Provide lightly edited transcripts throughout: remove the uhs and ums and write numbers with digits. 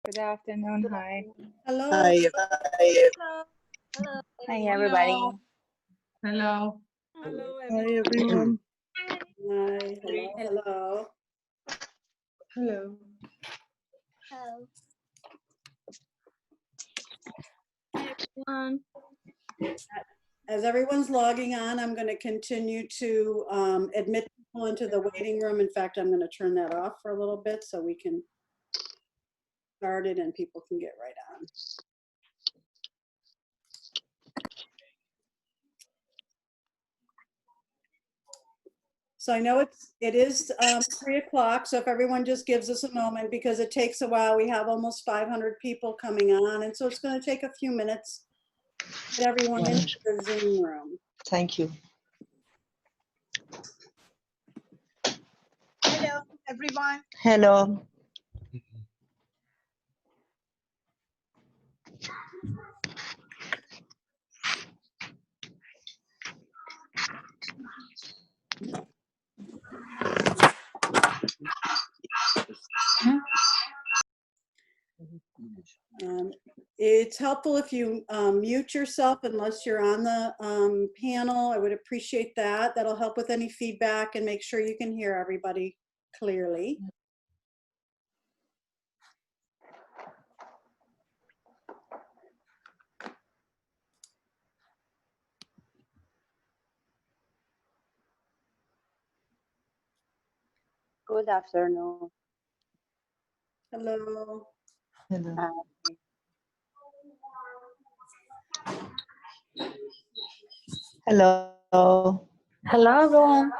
Good afternoon. Hi. Hello. Hi. Hello. Hi, everybody. Hello. Hello, Hi, everyone. Hi. Hello. Hello. Hello. Hi, everyone. As everyone's logging on, I'm going to continue to admit people into the waiting room. In fact, I'm going to turn that off for a little bit so we can start it and people can get right on. So I know it is 3 o'clock, so if everyone just gives us a moment, because it takes a while. We have almost 500 people coming on, and so it's going to take a few minutes to get everyone into the Zoom room. Thank you. Hello, everyone. Hello. It's helpful if you mute yourself unless you're on the panel. I would appreciate that. That'll help with any feedback and make sure you can hear everybody clearly. Good afternoon. Hello. Hello. Hello. Hello, everyone.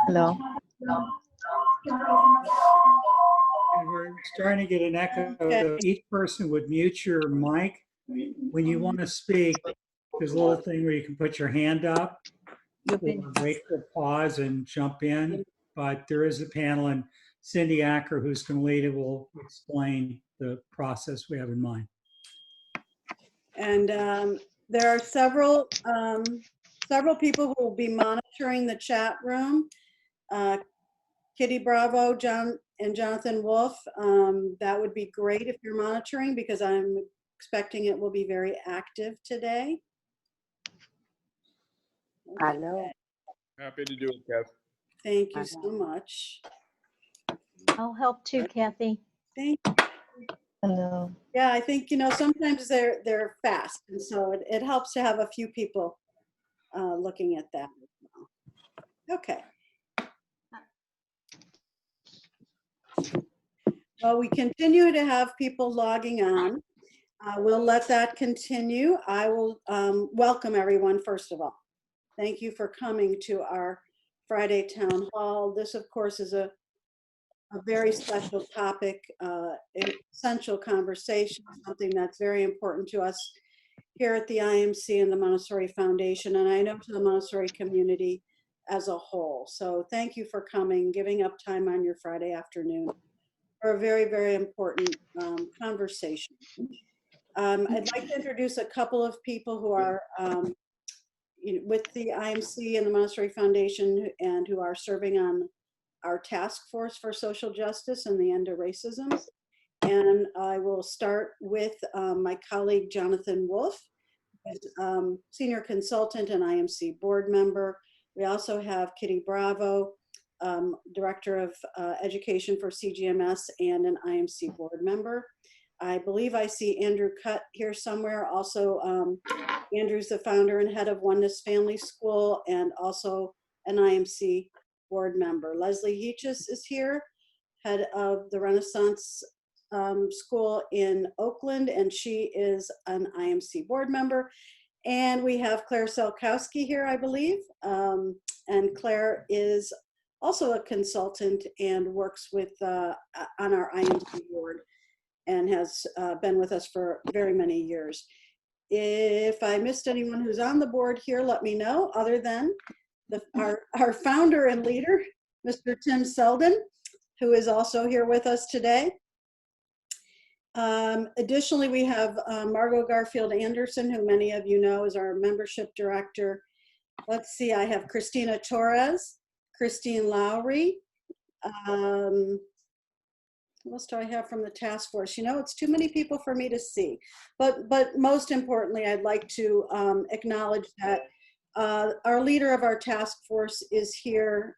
Hello. We're starting to get an echo. Okay. So each person would mute your mic. When you want to speak, there's a little thing where you can put your hand up, or wait for pause and jump in. But there is a panel, and Cindy Acker, who's going to lead it, will explain the process we have in mind. And there are several people who will be monitoring the chat room. Kitty Bravo, John and Jonathan Wolf. That would be great if you're monitoring, because I'm expecting it will be very active today. Okay. Hello. Happy to do it, Kev. Thank you so much. I'll help too, Kathy. Thank you. Hello. Yeah, I think, sometimes they're fast, and so it helps to have a few people looking at that. Okay. Well, we continue to have people logging on. We'll let that continue. I will welcome everyone, first of all. Thank you for coming to our Friday Town Hall. This, of course, is a very special topic, an essential conversation, something that's very important to us here at the IMC and the Montessori Foundation, and I know to the Montessori community as a whole. So thank you for coming, giving up time on your Friday afternoon for a very, very important conversation. I'd like to introduce a couple of people who are with the IMC and the Montessori Foundation and who are serving on our task force for social justice and the end of racism. And I will start with my colleague, Jonathan Wolf, who's senior consultant and IMC board member. We also have Kitty Bravo, Director of Education for CGMS and an IMC board member. I believe I see Andrew Cutt here somewhere. Also, Andrew's the founder and head of Oneness Family School and also an IMC board member. Leslie Heaches is here, head of the Renaissance School in Oakland, and she is an IMC board member. And we have Claire Selkowski here, I believe. And Claire is also a consultant and works with on our IMC board and has been with us for very many years. If I missed anyone who's on the board here, let me know, other than our founder and leader, Mr. Tim Selden, who is also here with us today. Additionally, we have Margot Garfield Anderson, who many of you know is our membership director. Let's see, I have Christina Torres, Christine Lowry. What else do I have from the task force? You know, it's too many people for me to see. But most importantly, I'd like to acknowledge that our leader of our task force is here,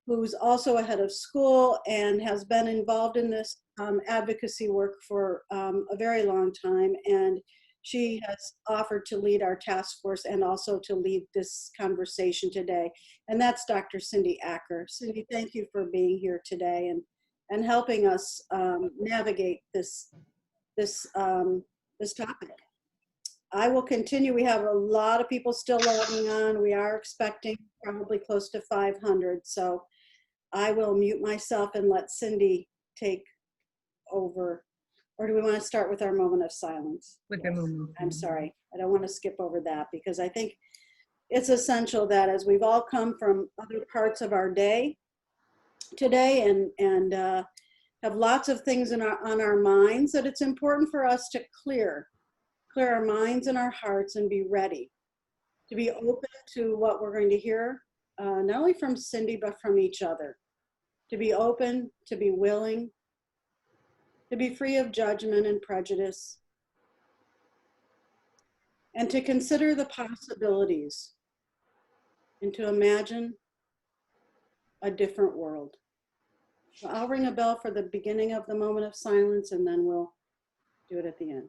who's also a head of school and has been involved in this advocacy work for a very long time. And she has offered to lead our task force and also to lead this conversation today. And that's Dr. Cindy Acker. Cindy, thank you for being here today and helping us navigate this topic. I will continue. We have a lot of people still logging on. We are expecting probably close to 500. So I will mute myself and let Cindy take over. Or do we want to start with our moment of silence? With the moment. I'm sorry. I don't want to skip over that because I think it's essential that as we've all come from other parts of our day today and have lots of things on our minds, that it's important for us to clear our minds and our hearts and be ready to be open to what we're going to hear, not only from Cindy, but from each other. To be open, to be willing, to be free of judgment and prejudice, and to consider the possibilities and to imagine a different world. So I'll ring a bell for the beginning of the moment of silence, and then we'll do it at the end.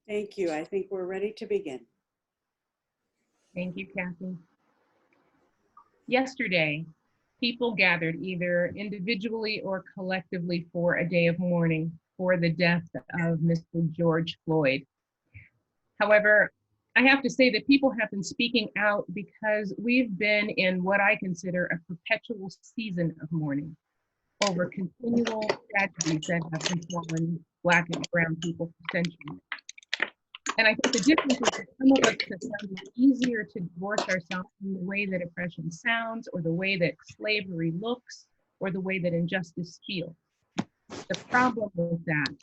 Thank you. I think we're ready to begin. Thank you, Kathy. Yesterday, people gathered either individually or collectively for a day of mourning for the death of Mr. George Floyd. However, I have to say that people have been speaking out because we've been in what I consider a perpetual season of mourning. over continual tragedies that have befallen Black and brown people for centuries. And I think the difference is that some of us have found it easier to divorce ourselves from the way that oppression sounds, or the way that slavery looks, or the way that injustice feels. The problem with that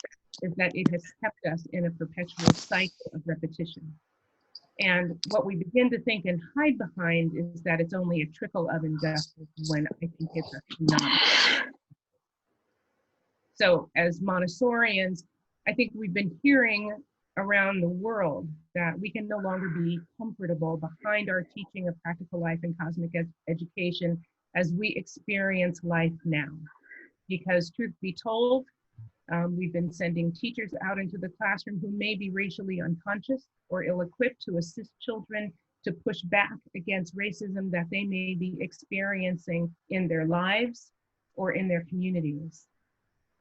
is that it has kept us in a perpetual cycle of repetition. And what we begin to think and hide behind is that it's only a trickle of injustice, when I think it's actually not. So as Montessorians, I think we've been hearing around the world that we can no longer be comfortable behind our teaching of practical life and cosmic education as we experience life now. Because truth be told, we've been sending teachers out into the classroom who may be racially unconscious or ill-equipped to assist children to push back against racism that they may be experiencing in their lives or in their communities.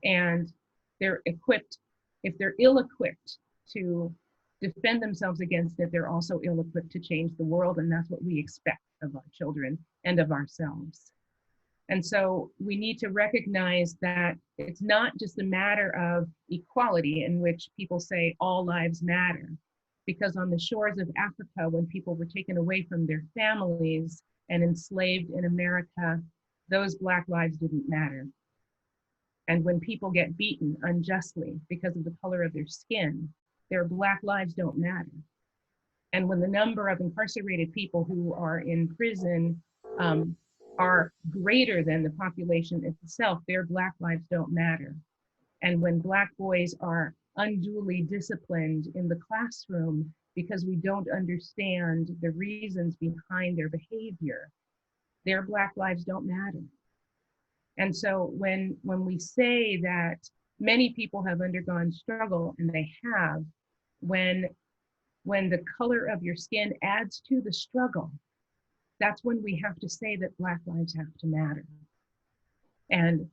And they're equipped, if they're ill-equipped to defend themselves against it, they're also ill-equipped to change the world, and that's what we expect of our children and of ourselves. And so we need to recognize that it's not just a matter of equality, in which people say all lives matter, because on the shores of Africa, when people were taken away from their families and enslaved in America, those Black lives didn't matter. And when people get beaten unjustly because of the color of their skin, their Black lives don't matter. And when the number of incarcerated people who are in prison are greater than the population itself, their Black lives don't matter. And when Black boys are unduly disciplined in the classroom because we don't understand the reasons behind their behavior, their Black lives don't matter. And so when we say that many people have undergone struggle, and they have, when the color of your skin adds to the struggle, that's when we have to say that Black lives have to matter. And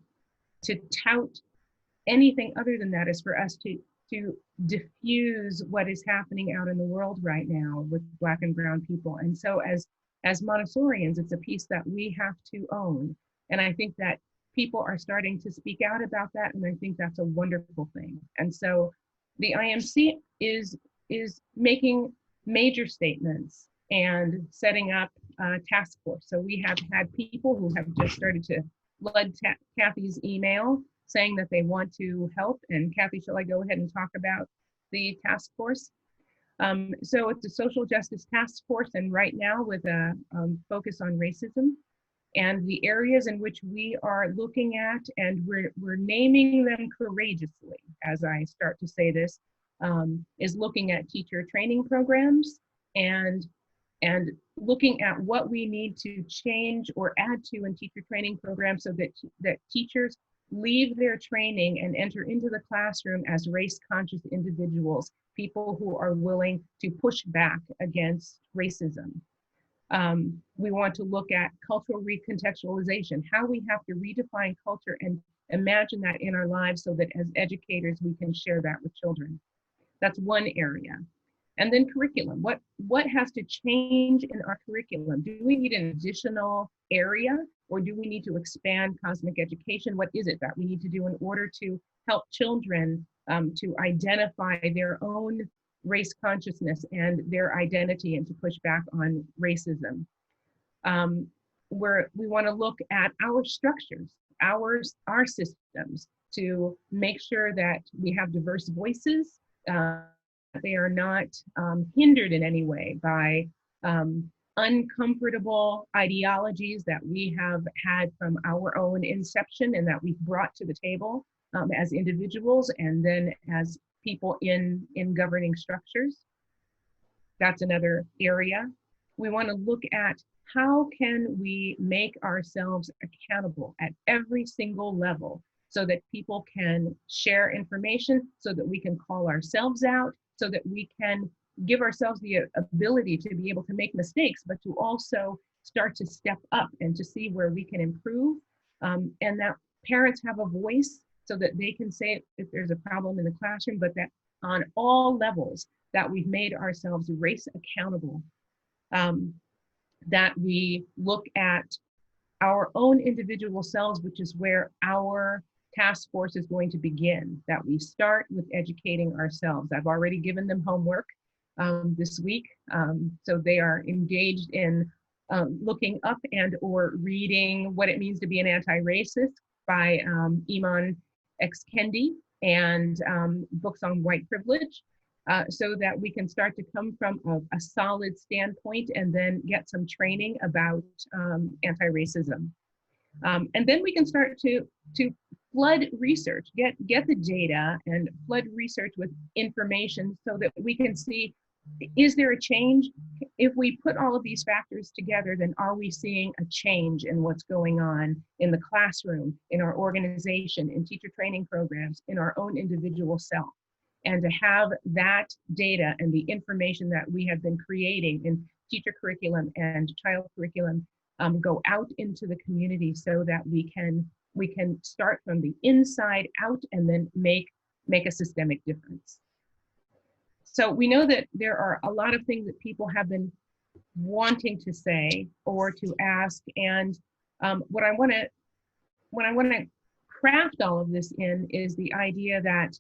to tout anything other than that is for us to diffuse what is happening out in the world right now with Black and brown people. And so as Montessorians, it's a piece that we have to own. And I think that people are starting to speak out about that, and I think that's a wonderful thing. And so the IMC is making major statements and setting up a task force. So we have had people who have just started to flood Kathy's email saying that they want to help. And Kathy, shall I go ahead and talk about the task force? So it's a social justice task force, and right now with a focus on racism. And the areas in which we are looking at, and we're naming them courageously, as I start to say this, is looking at teacher training programs and looking at what we need to change or add to in teacher training programs so that teachers leave their training and enter into the classroom as race-conscious individuals, people who are willing to push back against racism. We want to look at cultural recontextualization, how we have to redefine culture and imagine that in our lives so that as educators, we can share that with children. That's one area. And then curriculum, what has to change in our curriculum? Do we need an additional area, or do we need to expand cosmic education? What is it that we need to do in order to help children to identify their own race consciousness and their identity, and to push back on racism? We want to look at our structures, our systems, to make sure that we have diverse voices. They are not hindered in any way by uncomfortable ideologies that we have had from our own inception and that we've brought to the table as individuals and then as people in governing structures. That's another area. We want to look at how can we make ourselves accountable at every single level so that people can share information, so that we can call ourselves out, so that we can give ourselves the ability to be able to make mistakes, but to also start to step up and to see where we can improve, and that parents have a voice so that they can say if there's a problem in the classroom, but that on all levels that we've made ourselves race accountable, that we look at our own individual selves, which is where our task force is going to begin, that we start with educating ourselves. I've already given them homework this week, so they are engaged in looking up and or reading What It Means to Be an Anti-Racist by Iman X. Kendi, and books on white privilege, so that we can start to come from a solid standpoint and then get some training about anti-racism. And then we can start to flood research, get the data and flood research with information so that we can see, is there a change? If we put all of these factors together, then are we seeing a change in what's going on in the classroom, in our organization, in teacher training programs, in our own individual self? And to have that data and the information that we have been creating in teacher curriculum and child curriculum go out into the community so that we can start from the inside out and then make a systemic difference. So we know that there are a lot of things that people have been wanting to say or to ask, and what I want to craft all of this in is the idea that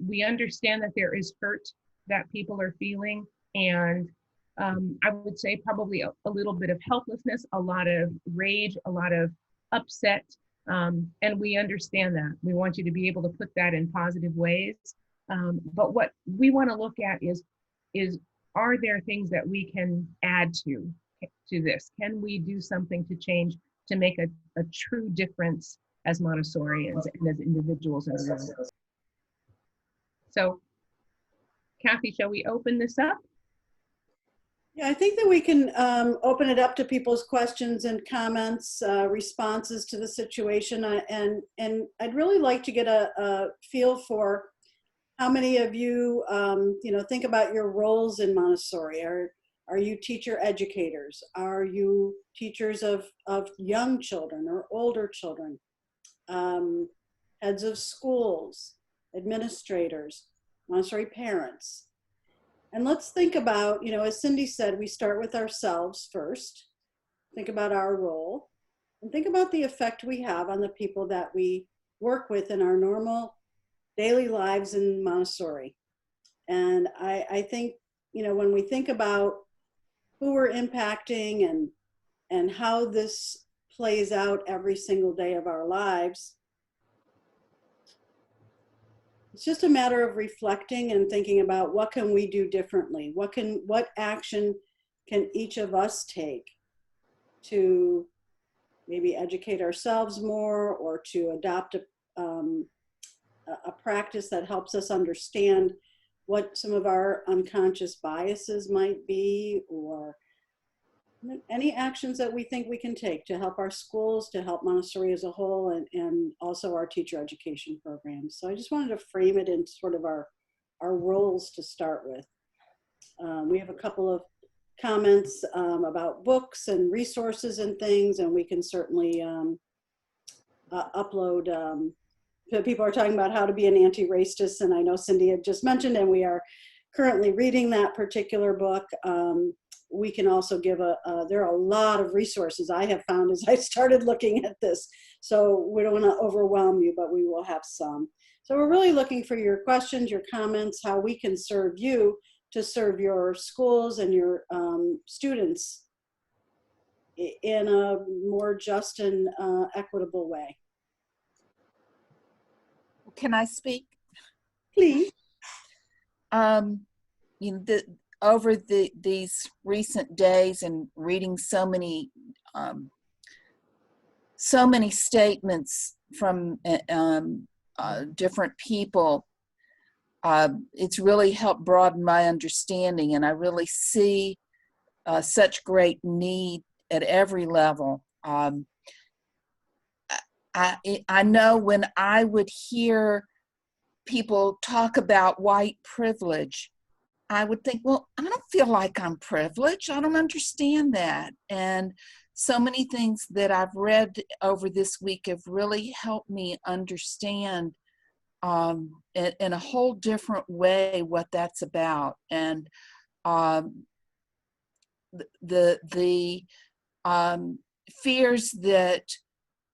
we understand that there is hurt that people are feeling, and I would say probably a little bit of helplessness, a lot of rage, a lot of upset, and we understand that. We want you to be able to put that in positive ways. But what we want to look at is are there things that we can add to this? Can we do something to change, to make a true difference as Montessorians and as individuals in the world? So, Kathy, shall we open this up? Yeah, I think that we can open it up to people's questions and comments, responses to the situation. And I'd really like to get a feel for how many of you, think about your roles in Montessori. Are you teacher educators? Are you teachers of young children or older children? Heads of schools, administrators, Montessori parents? And let's think about, as Cindy said, we start with ourselves first. Think about our role and think about the effect we have on the people that we work with in our normal daily lives in Montessori. And I think, when we think about who we're impacting and how this plays out every single day of our lives, it's just a matter of reflecting and thinking about what can we do differently? What action can each of us take to maybe educate ourselves more, or to adopt a practice that helps us understand what some of our unconscious biases might be, or any actions that we think we can take to help our schools, to help Montessori as a whole, and also our teacher education programs. So I just wanted to frame it in sort of our roles to start with. We have a couple of comments about books and resources and things, and we can certainly upload. People are talking about how to be an anti-racist, and I know Cindy had just mentioned, and we are currently reading that particular book. We can also give there are a lot of resources I have found as I started looking at this. So we don't want to overwhelm you, but we will have some. So we're really looking for your questions, your comments, how we can serve you to serve your schools and your students in a more just and equitable way. Can I speak? Please. Over these recent days and reading so many statements from different people, it's really helped broaden my understanding, and I really see such great need at every level. I know when I would hear people talk about white privilege, I would think, well, I don't feel like I'm privileged. I don't understand that. And so many things that I've read over this week have really helped me understand in a whole different way what that's about. And the fears that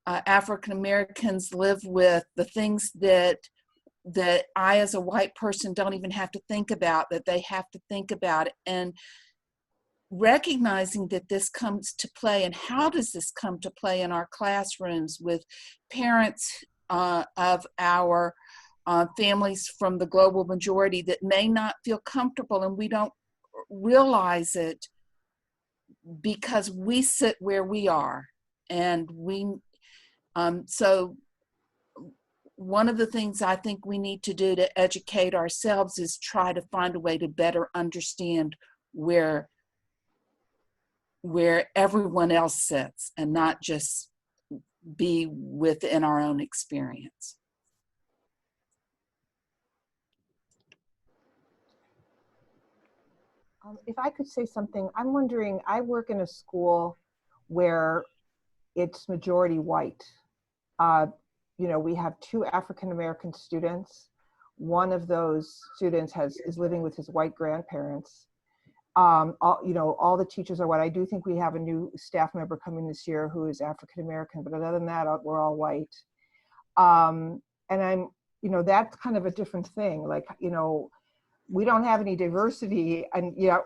African Americans live with, the things that I as a white person don't even have to think about, that they have to think about, and recognizing that this comes to play. And how does this come to play in our classrooms with parents of our families from the global majority that may not feel comfortable, and we don't realize it because we sit where we are. And so one of the things I think we need to do to educate ourselves is try to find a way to better understand where everyone else sits and not just be within our own experience. If I could say something, I'm wondering, I work in a school where it's majority white. We have 2 African-American students. One of those students is living with his white grandparents. All the teachers are white. I do think we have a new staff member coming this year who is African-American, but other than that, we're all white. And that's kind of a different thing. Like, we don't have any diversity. And I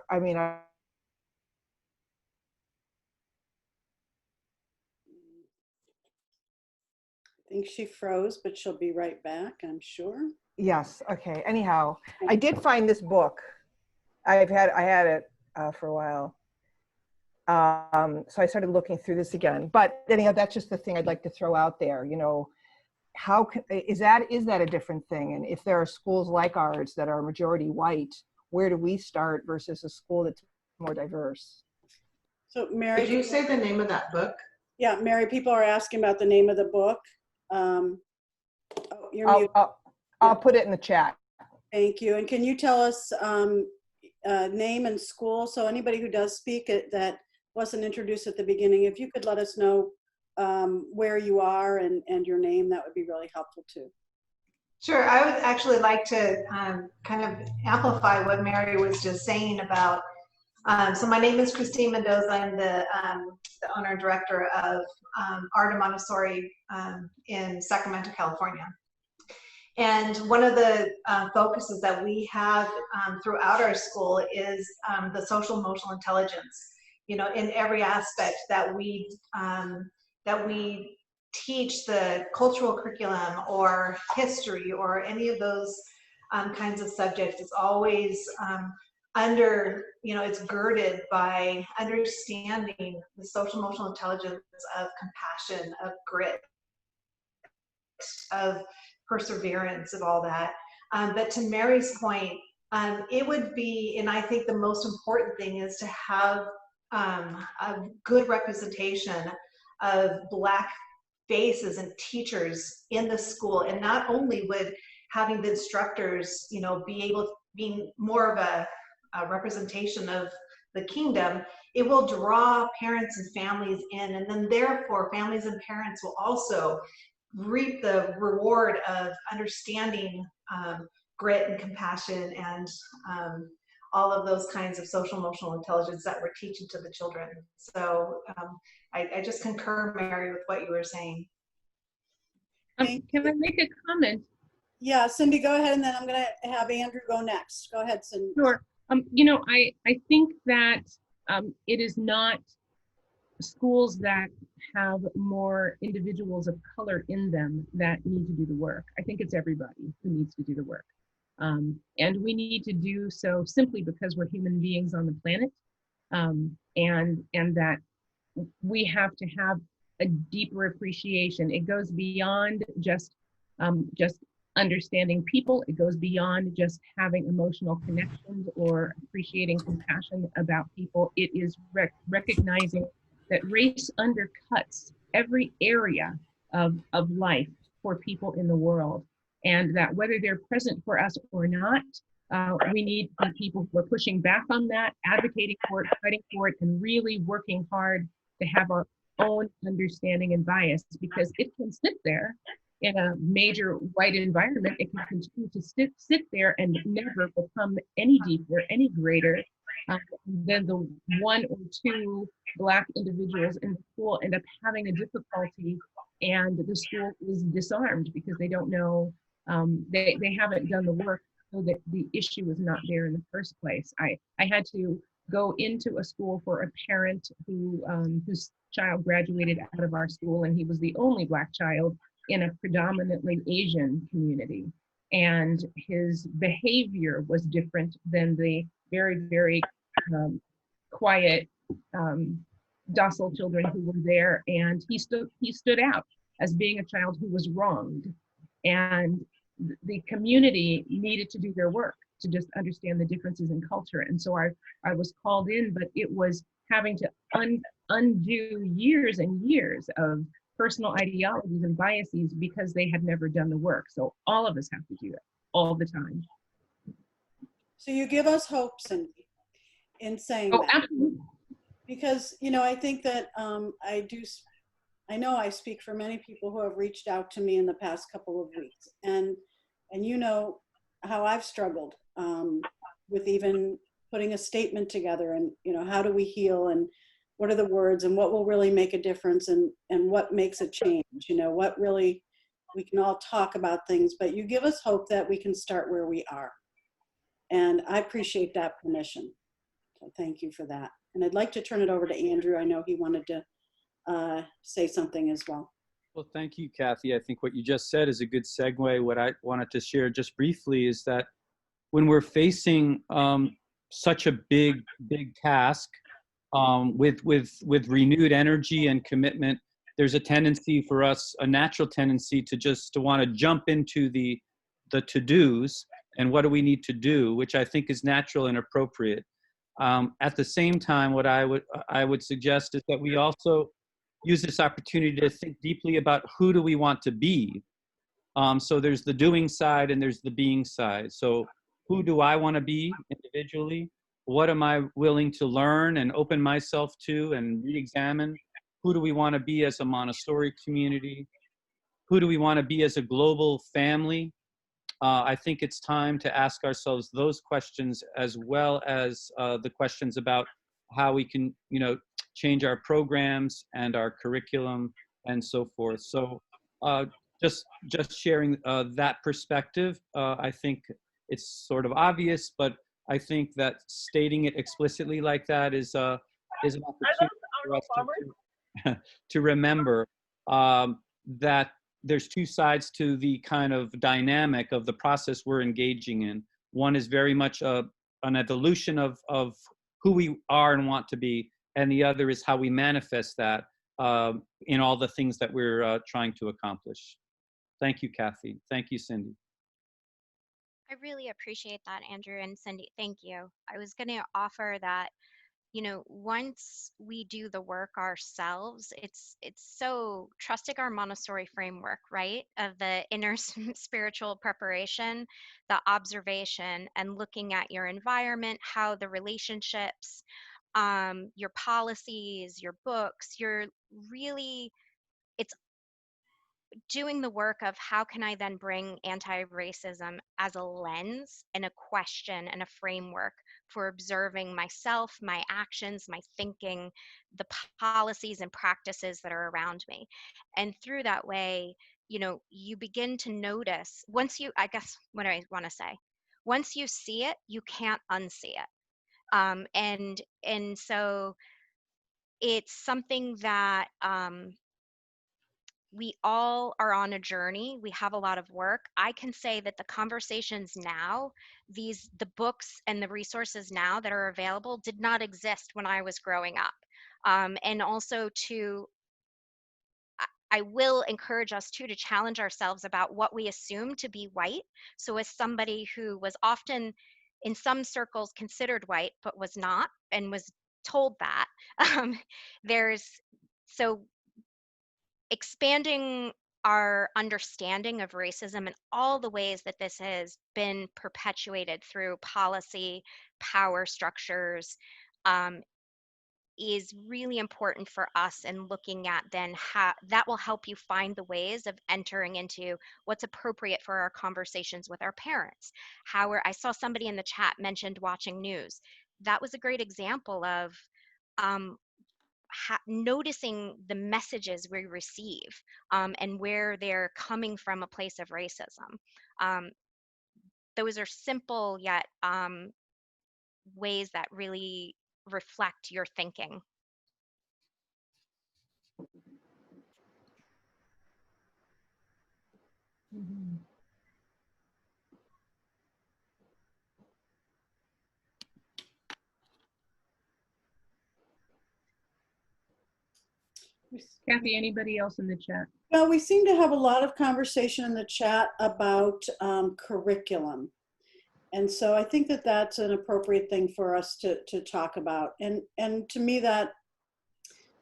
think she froze, but she'll be right back, I'm sure. yes, okay. Anyhow, I did find this book. I had it for a while. So I started looking through this again. But anyhow, that's just the thing I'd like to throw out there. Is that a different thing? And if there are schools like ours that are majority white, where do we start versus a school that's more diverse? So Mary, Did you say the name of that book? Yeah, Mary, people are asking about the name of the book. You're muted. I'll put it in the chat. Thank you. And can you tell us name and school? So anybody who does speak that wasn't introduced at the beginning, if you could let us know where you are and your name, that would be really helpful too. Sure. I would actually like to kind of amplify what Mary was just saying about. So my name is Christine Mendoza. I'm the owner and director of Art of Montessori in Sacramento, California. And one of the focuses that we have throughout our school is the social emotional intelligence. In every aspect that we teach, the cultural curriculum or history or any of those kinds of subjects, it's always it's girded by understanding the social emotional intelligence of compassion, of grit, of perseverance, of all that. But to Mary's point, it would be, and I think the most important thing is to have a good representation of Black faces and teachers in the school. And not only would having the instructors, being more of a representation of the kingdom, it will draw parents and families in, and then therefore families and parents will also reap the reward of understanding grit and compassion and all of those kinds of social emotional intelligence that we're teaching to the children. So I just concur, Mary, with what you were saying. Can I make a comment? Yeah, Cindy, go ahead, and then I'm going to have Andrew go next. Go ahead, Cindy. Sure. I think that it is not schools that have more individuals of color in them that need to do the work. I think it's everybody who needs to do the work. And we need to do so simply because we're human beings on the planet, and that we have to have a deeper appreciation. It goes beyond just understanding people. It goes beyond just having emotional connections or appreciating compassion about people. It is recognizing that race undercuts every area of life for people in the world, and that whether they're present for us or not, we need people who are pushing back on that, advocating for it, fighting for it, and really working hard to have our own understanding and bias, because it can sit there in a major white environment. It can continue to sit there and never become any deeper, any greater, then the one or two Black individuals in the school end up having a difficulty, and the school is disarmed because they don't know, they haven't done the work, so that the issue is not there in the first place. I had to go into a school for a parent who whose child graduated out of our school, and he was the only Black child in a predominantly Asian community. And his behavior was different than the very, very quiet, docile children who were there. And he stood out as being a child who was wronged. And the community needed to do their work to just understand the differences in culture. And so I was called in, but it was having to undo years and years of personal ideologies and biases because they had never done the work. So all of us have to do that all the time. So you give us hope, Cindy, in saying Oh, that. absolutely. Because, you know, I think that I know I speak for many people who have reached out to me in the past couple of weeks. And you know how I've struggled with even putting a statement together, and, you know, how do we heal, and what are the words, and what will really make a difference, and what makes a change, you know, what really, we can all talk about things, but you give us hope that we can start where we are. And I appreciate that permission. So thank you for that. And I'd like to turn it over to Andrew. I know he wanted to say something as well. Well, thank you, Kathy. I think what you just said is a good segue. What I wanted to share just briefly is that when we're facing such a big task with renewed energy and commitment, there's a tendency for us, a natural tendency to want to jump into the to-dos and what do we need to do, which I think is natural and appropriate. At the same time, what I would suggest is that we also use this opportunity to think deeply about who do we want to be. So there's the doing side and there's the being side. So who do I want to be individually? What am I willing to learn and open myself to and re-examine? Who do we want to be as a Montessori community? Who do we want to be as a global family? I think it's time to ask ourselves those questions, as well as the questions about how we can, you know, change our programs and our curriculum and so forth. So just sharing that perspective, I think it's sort of obvious, but I think that stating it explicitly like that is an opportunity for us to remember that there's two sides to the kind of dynamic of the process we're engaging in. One is very much an evolution of who we are and want to be, and the other is how we manifest that in all the things that we're trying to accomplish. Thank you, Kathy. Thank you, Cindy. I really appreciate that, Andrew and Cindy. Thank you. I was going to offer that, you know, once we do the work ourselves, it's so trusting our Montessori framework, right? Of the inner spiritual preparation, the observation, and looking at your environment, how the relationships, your policies, your books, it's doing the work of how can I then bring anti-racism as a lens and a question and a framework for observing myself, my actions, my thinking, the policies and practices that are around me. And through that way, you know, you begin to notice I guess what I want to say, once you see it, you can't unsee it. And so it's something that, we all are on a journey. We have a lot of work. I can say that the conversations now, the books and the resources now that are available did not exist when I was growing up. And also I will encourage us to challenge ourselves about what we assume to be white. So as somebody who was often in some circles considered white, but was not, and was told that, so expanding our understanding of racism and all the ways that this has been perpetuated through policy, power structures, is really important for us, and looking at then how that will help you find the ways of entering into what's appropriate for our conversations with our parents. I saw somebody in the chat mentioned watching news. that was a great example of noticing the messages we receive and where they're coming from a place of racism. Those are simple yet ways that really reflect your thinking. Mhm. Kathy, anybody else in the chat? Well, we seem to have a lot of conversation in the chat about curriculum. And so I think that that's an appropriate thing for us to talk about. And to me,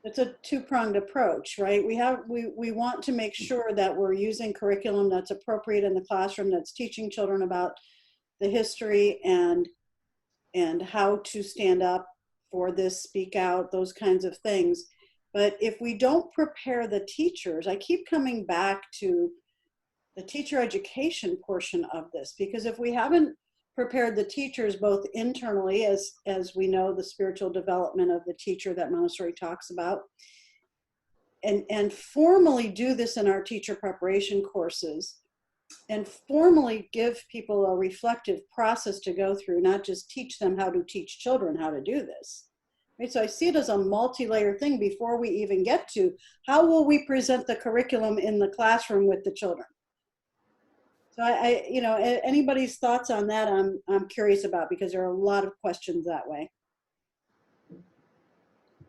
it's a two-pronged approach, right? We want to make sure that we're using curriculum that's appropriate in the classroom, that's teaching children about the history and how to stand up for this, speak out, those kinds of things. But if we don't prepare the teachers, I keep coming back to the teacher education portion of this, because if we haven't prepared the teachers both internally, as we know, the spiritual development of the teacher that Montessori talks about, and formally do this in our teacher preparation courses, and formally give people a reflective process to go through, not just teach them how to teach children how to do this. Right? So I see it as a multi-layer thing before we even get to how will we present the curriculum in the classroom with the children. So I you know, anybody's thoughts on that, I'm curious about, because there are a lot of questions that way.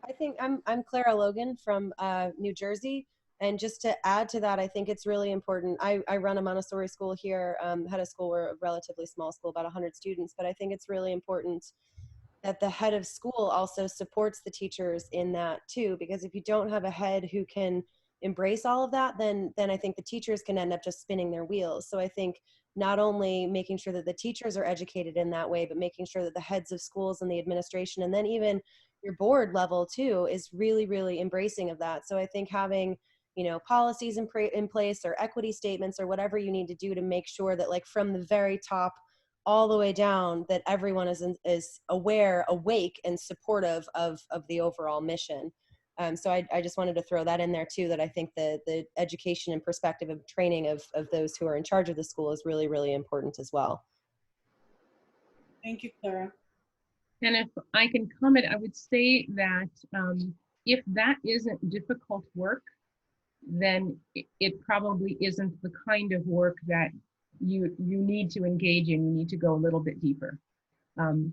I think I'm Clara Logan from New Jersey. And just to add to that, I think it's really important. I run a Montessori school here, head of school. We're a relatively small school, about 100 students, but I think it's really important that the head of school also supports the teachers in that too, because if you don't have a head who can embrace all of that, then I think the teachers can end up just spinning their wheels. So I think not only making sure that the teachers are educated in that way, but making sure that the heads of schools and the administration, and then even your board level too, is really, really embracing of that. So I think having, you know, policies in place, or equity statements, or whatever you need to do to make sure that, like, from the very top all the way down, that everyone is aware, awake, and supportive of the overall mission. So I just wanted to throw that in there too, that I think the education and perspective of training of those who are in charge of the school is really, really important as well. Thank you, Clara. And if I can comment, I would say that if that isn't difficult work, then it probably isn't the kind of work that you need to engage in. You need to go a little bit deeper,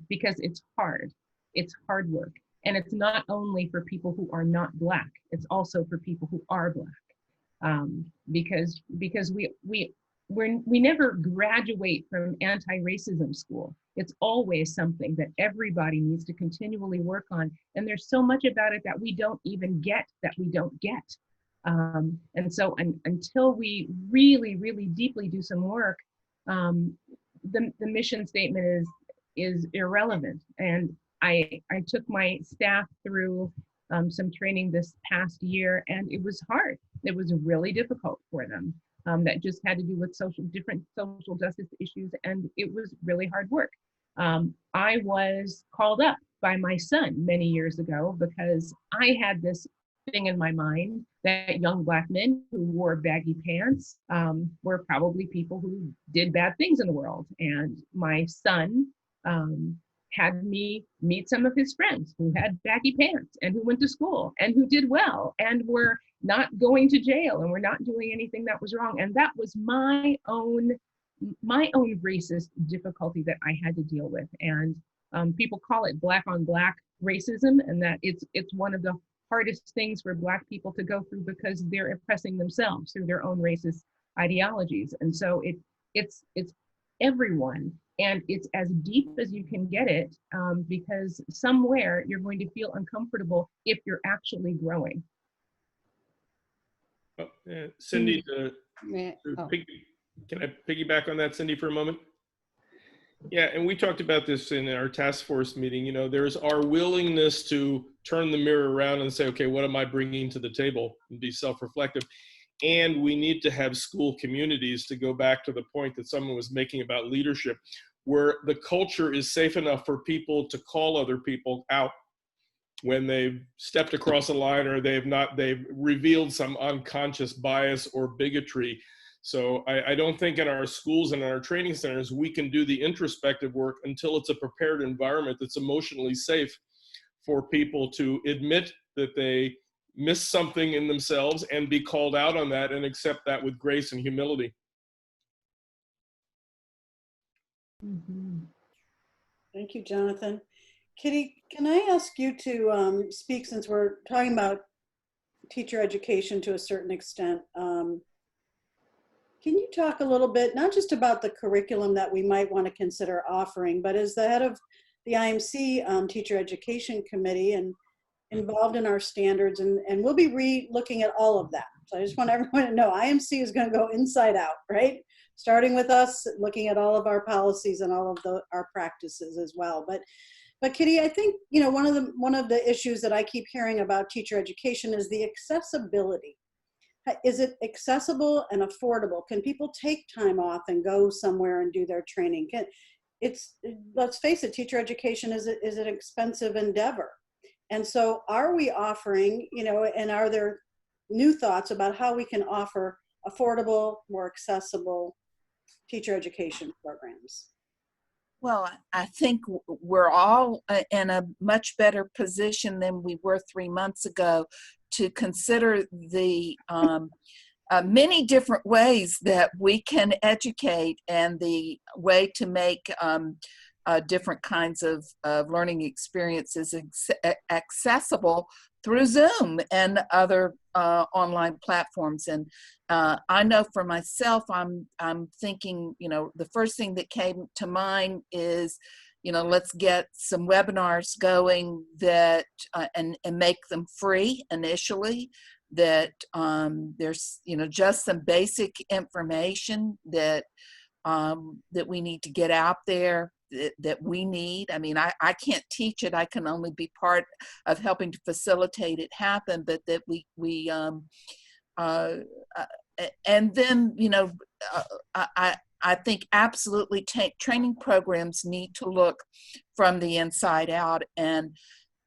because it's hard. It's hard work. And it's not only for people who are not Black, it's also for people who are Black. Because we never graduate from anti-racism school. It's always something that everybody needs to continually work on. And there's so much about it that we don't even get, that we don't get. And so until we really, really deeply do some work, the mission statement is irrelevant. And I took my staff through some training this past year, and it was hard. It was really difficult for them. That just had to do with different social justice issues, and it was really hard work. I was called up by my son many years ago because I had this thing in my mind that young Black men who wore baggy pants were probably people who did bad things in the world. And my son had me meet some of his friends who had baggy pants and who went to school and who did well and were not going to jail and were not doing anything that was wrong. And that was my own racist difficulty that I had to deal with. And people call it Black on Black racism, and that it's one of the hardest things for Black people to go through because they're oppressing themselves through their own racist ideologies. And so it's everyone, and it's as deep as you can get it, because somewhere you're going to feel uncomfortable if you're actually growing. Cindy, can I piggyback on that, Cindy, for a moment? Yeah, and we talked about this in our task force meeting. You know, there's our willingness to turn the mirror around and say, okay, what am I bringing to the table, and be self-reflective. And we need to have school communities, to go back to the point that someone was making about leadership, where the culture is safe enough for people to call other people out when they've stepped across a line or they've revealed some unconscious bias or bigotry. So I don't think in our schools and in our training centers, we can do the introspective work until it's a prepared environment that's emotionally safe for people to admit that they missed something in themselves and be called out on that and accept that with grace and humility. Thank you, Jonathan. Kitty, can I ask you to speak, since we're talking about teacher education to a certain extent? Can you talk a little bit, not just about the curriculum that we might want to consider offering, but as the head of the IMC Teacher Education Committee and involved in our standards, and we'll be re-looking at all of that. So I just want everyone to know IMC is going to go inside out, right? Starting with us, looking at all of our policies and all of our practices as well. But Kitty, I think, you know, one of the issues that I keep hearing about teacher education is the accessibility. Is it accessible and affordable? Can people take time off and go somewhere and do their training? Let's face it, teacher education is an expensive endeavor. And so are we offering, you know, and are there new thoughts about how we can offer affordable, more accessible teacher education programs? Well, I think we're all in a much better position than we were 3 months ago to consider the many different ways that we can educate and the way to make different kinds of learning experiences accessible through Zoom and other online platforms. And I know for myself, I'm thinking, you know, the first thing that came to mind is, you know, let's get some webinars going that and make them free initially. That there's, you know, just some basic information that that we need to get out there. That we need. I mean, I can't teach it. I can only be part of helping to facilitate it happen. But that we and then, you know, I think absolutely training programs need to look from the inside out. And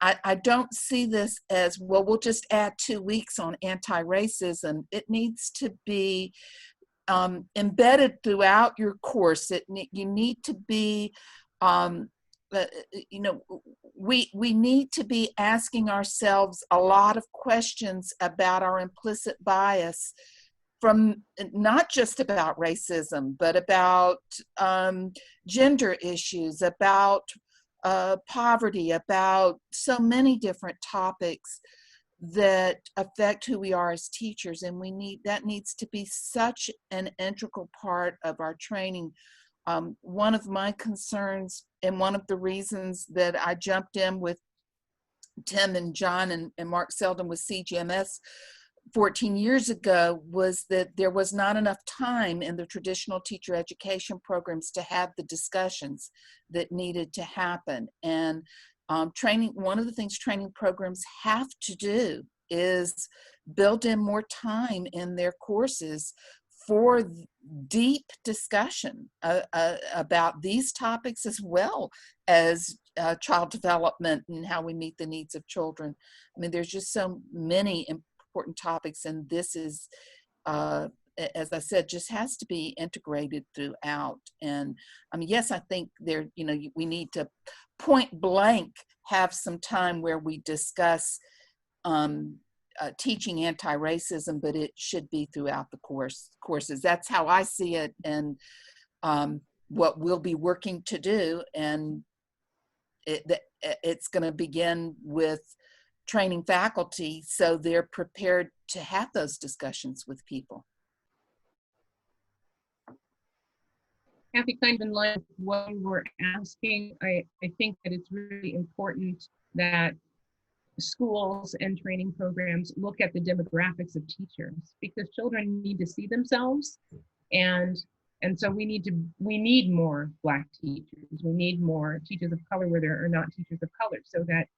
I don't see this as, well, we'll just add 2 weeks on anti-racism. It needs to be embedded throughout your course. You need to be, you know, we need to be asking ourselves a lot of questions about our implicit bias, from not just about racism, but about gender issues, about poverty, about so many different topics that affect who we are as teachers. And that needs to be such an integral part of our training. One of my concerns, and one of the reasons that I jumped in with Tim and John and Mark Selden with CGMS 14 years ago, was that there was not enough time in the traditional teacher education programs to have the discussions that needed to happen. And one of the things training programs have to do is build in more time in their courses for deep discussion about these topics, as well as child development and how we meet the needs of children. I mean, there's just so many important topics, and this is, as I said, just has to be integrated throughout. And I mean, yes, I think you know, we need to point blank have some time where we discuss teaching anti-racism, but it should be throughout the courses. That's how I see it, and what we'll be working to do. And it's going to begin with training faculty so they're prepared to have those discussions with people. Kathy, kind of in line with what you were asking, I think that it's really important that schools and training programs look at the demographics of teachers, because children need to see themselves, and so we need more Black teachers. We need more teachers of color where there are not teachers of color, so that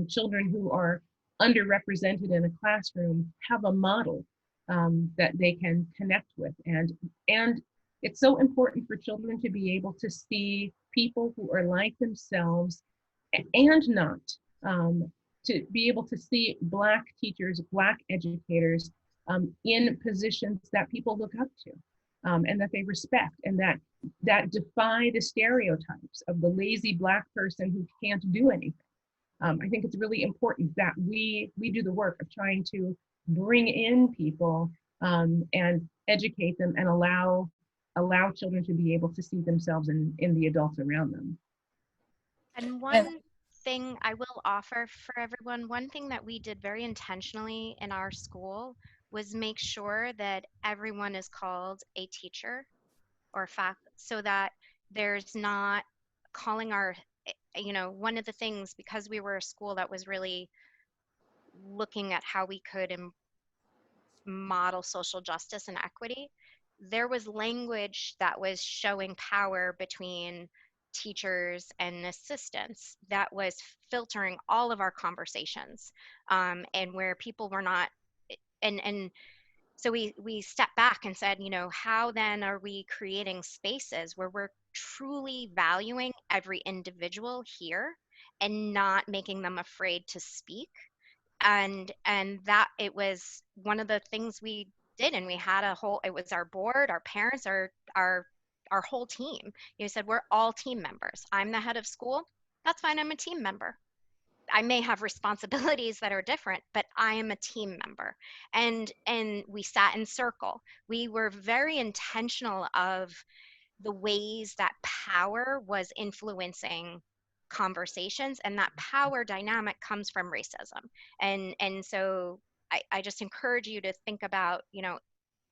children who are underrepresented in a classroom have a model that they can connect with, and It's so important for children to be able to see people who are like themselves and not, to be able to see Black teachers, Black educators in positions that people look up to, and that they respect, and that defy the stereotypes of the lazy Black person who can't do anything. I think it's really important that we do the work of trying to bring in people and educate them and allow children to be able to see themselves in the adults around them. And one thing I will offer for everyone, one thing that we did very intentionally in our school was make sure that everyone is called a teacher or so that there's not calling our, one of the things, because we were a school that was really looking at how we could model social justice and equity, there was language that was showing power between teachers and assistants that was filtering all of our conversations, and where people were not, and so we stepped back and said, how then are we creating spaces where we're truly valuing every individual here and not making them afraid to speak? And that it was one of the things we did, and we had it was our board, our parents, our whole team. Said we're all team members. I'm the head of school. That's fine. I'm a team member. I may have responsibilities that are different, but I am a team member. And we sat in circle. We were very intentional of the ways that power was influencing conversations, and that power dynamic comes from racism. And so I just encourage you to think about,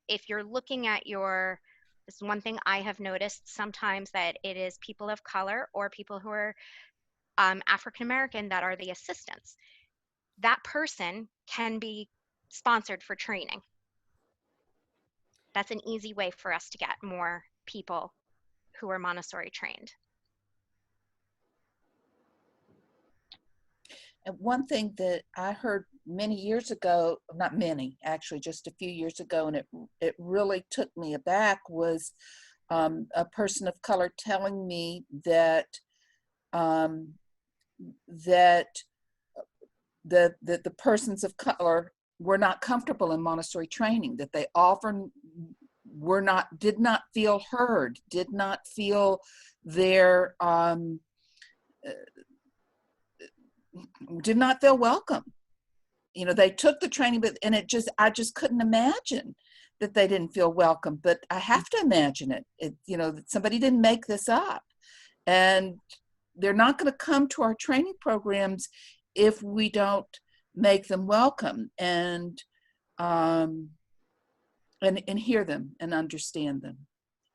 if you're looking at this is one thing I have noticed sometimes, that it is people of color or people who are African American that are the assistants. That person can be sponsored for training. That's an easy way for us to get more people who are Montessori trained. And one thing that I heard many years ago, not many, actually just a few years ago, and it really took me aback, was a person of color telling me that that the persons of color were not comfortable in Montessori training, that they often did not feel heard, did not feel their did not feel welcome. They took the training, but I just couldn't imagine that they didn't feel welcome. But I have to imagine it. That somebody didn't make this up, and they're not going to come to our training programs if we don't make them welcome and hear them and understand them.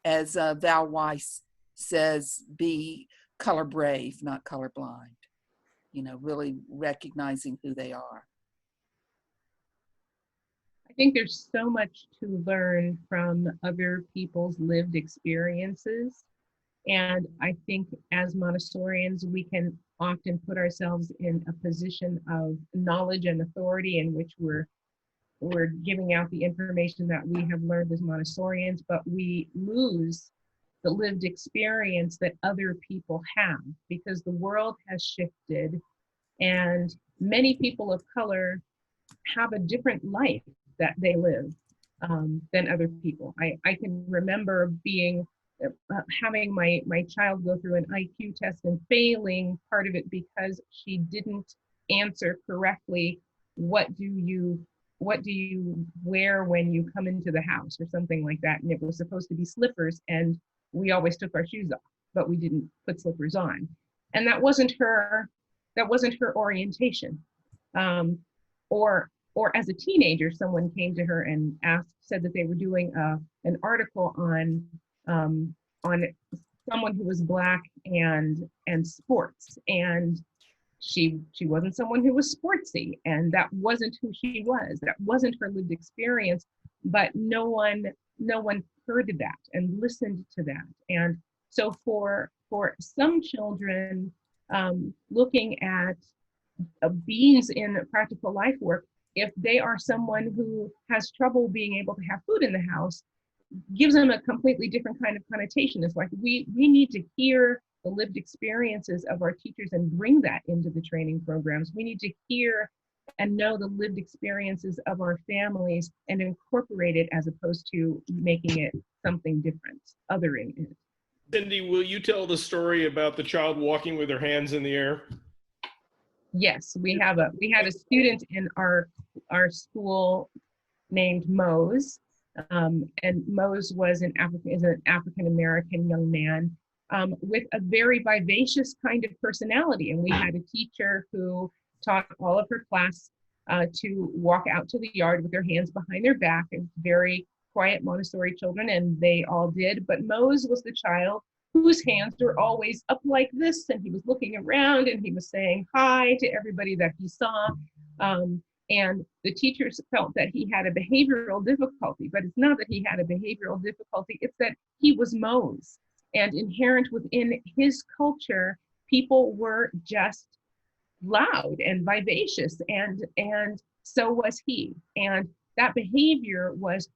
As Val Weiss says, be color brave, not color blind. Really recognizing who they are. I think there's so much to learn from other people's lived experiences. And I think as Montessorians, we can often put ourselves in a position of knowledge and authority in which we're giving out the information that we have learned as Montessorians, but we lose the lived experience that other people have, because the world has shifted and many people of color have a different life that they live than other people. I can remember having my child go through an IQ test and failing part of it because she didn't answer correctly, what do you wear when you come into the house, or something like that. And it was supposed to be slippers, and we always took our shoes off, but we didn't put slippers on. And that wasn't her orientation. Or as a teenager, someone came to her and said that they were doing an article on someone who was Black and sports, and she wasn't someone who was sportsy, and that wasn't who she was. That wasn't her lived experience. But no one heard that and listened to that. And so for some children, looking at beings in practical life work, if they are someone who has trouble being able to have food in the house, gives them a completely different kind of connotation. It's like we need to hear the lived experiences of our teachers and bring that into the training programs. We need to hear and know the lived experiences of our families and incorporate it as opposed to making it something different, othering it. Cindy, will you tell the story about the child walking with her hands in the air? Yes, we had a student in our school named Mose, and Mose was an African American young man with a very vivacious kind of personality, and we had a teacher who taught all of her class to walk out to the yard with their hands behind their back, and very quiet Montessori children, and they all did. But Mose was the child whose hands were always up like this, and he was looking around and he was saying hi to everybody that he saw. And the teachers felt that he had a behavioral difficulty, but it's not that he had a behavioral difficulty, it's that he was Mose. And inherent within his culture, people were just loud and vivacious, and so was he. And that behavior was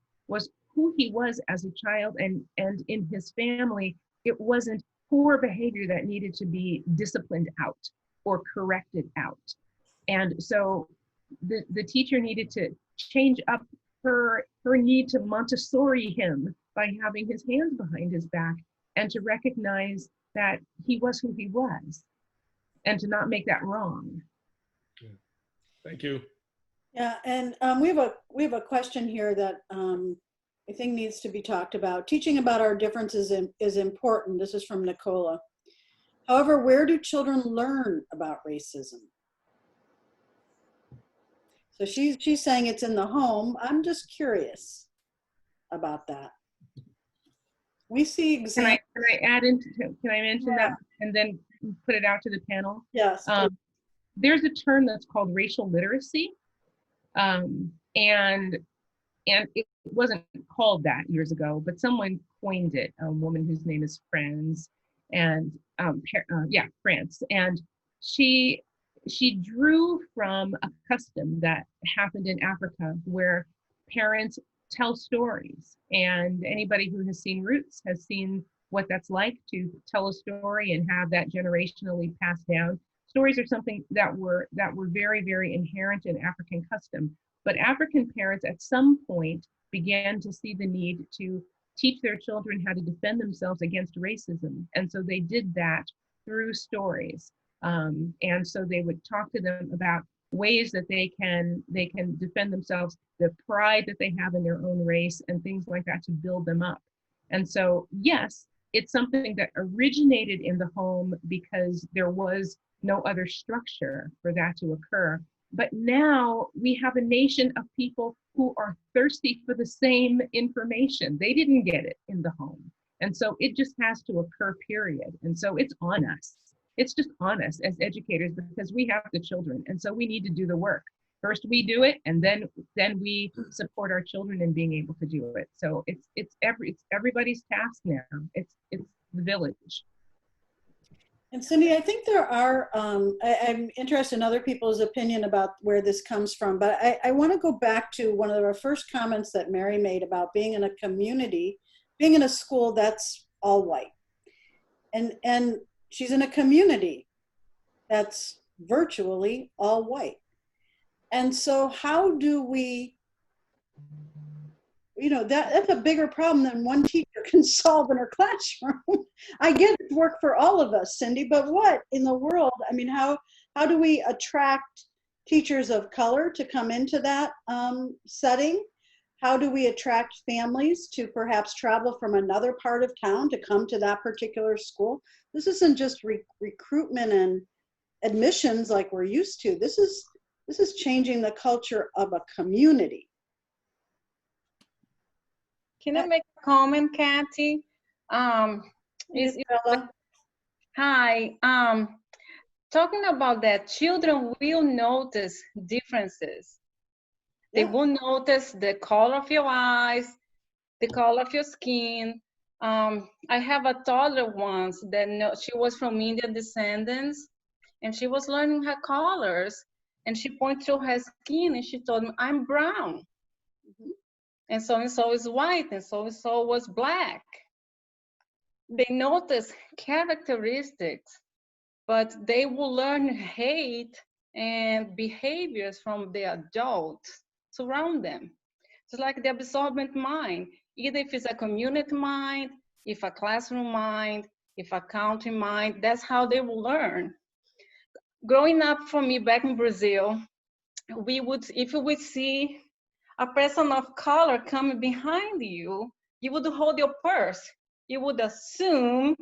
who he was as a child, and in his family, it wasn't poor behavior that needed to be disciplined out or corrected out. And so the teacher needed to change up her need to Montessori him by having his hands behind his back and to recognize that he was who he was and to not make that wrong. Thank you. Yeah, and we have a question here that I think needs to be talked about. Teaching about our differences is important. This is from Nicola. However, where do children learn about racism? So she's saying it's in the home. I'm just curious about that. We see examples. Can I add into? Can I mention that and then put it out to the panel? Yes. There's a term that's called racial literacy, and it wasn't called that years ago, but someone coined it. A woman whose name is France, and France, and she drew from a custom that happened in Africa where parents tell stories, and anybody who has seen Roots has seen what that's like to tell a story and have that generationally passed down. Stories are something that were very, very inherent in African custom, but African parents at some point began to see the need to teach their children how to defend themselves against racism, and so they did that through stories. And so they would talk to them about ways that they can defend themselves, the pride that they have in their own race, and things like that to build them up. And so, yes, it's something that originated in the home because there was no other structure for that to occur. But now we have a nation of people who are thirsty for the same information. They didn't get it in the home. And so it just has to occur, period. And so it's on us. It's just on us as educators because we have the children. And so we need to do the work. First we do it, and then we support our children in being able to do it. So it's everybody's task now. It's the village. And Cindy, I think there are, I'm interested in other people's opinion about where this comes from, but I want to go back to one of our first comments that Mary made about being in a community, being in a school that's all white. And she's in a community that's virtually all white. And so how do we, that's a bigger problem than one teacher can solve in her classroom. I get it work for all of us, Cindy, but what in the world? I mean, how do we attract teachers of color to come into that setting? How do we attract families to perhaps travel from another part of town to come to that particular school? This isn't just recruitment and admissions like we're used to. This is changing the culture of a community. Can I make a comment, Kathy? Hi. Talking about that, children will notice differences. They will notice the color of your eyes, the color of your skin. I have a toddler once that she was from Indian descendants, and she was learning her colors, and she pointed to her skin and she told me, "I'm brown." and so is white, and so was black. They notice characteristics, but they will learn hate and behaviors from the adults surround them. It's like the absorbent mind, either if it's a community mind, if a classroom mind, if a country mind, that's how they will learn. Growing up for me back in Brazil, if we would see a person of color coming behind you, you would hold your purse. You would assume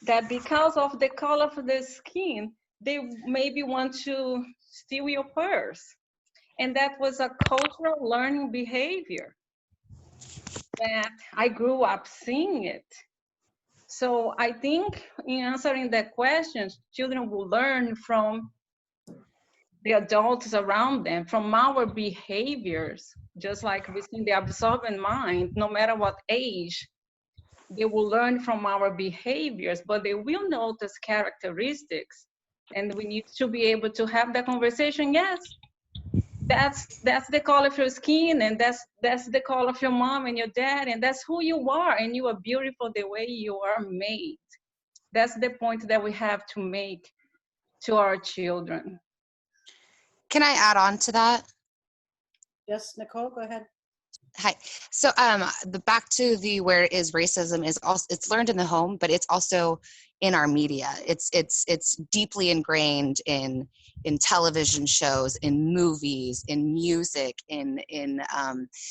that because of the color of the skin, they maybe want to steal your purse. And that was a cultural learning behavior that I grew up seeing it. So I think in answering that question, children will learn from the adults around them, from our behaviors, just like within the absorbent mind, no matter what age, they will learn from our behaviors, but they will notice characteristics. And we need to be able to have that conversation. Yes, that's the color of your skin, and that's the color of your mom and your dad, and that's who you are, and you are beautiful the way you are made. That's the point that we have to make to our children. Can I add on to that? Yes, Nicole, go ahead. Hi. So the back to the where is racism is also, it's learned in the home, but it's also in our media. It's deeply ingrained in television shows, in movies, in music, in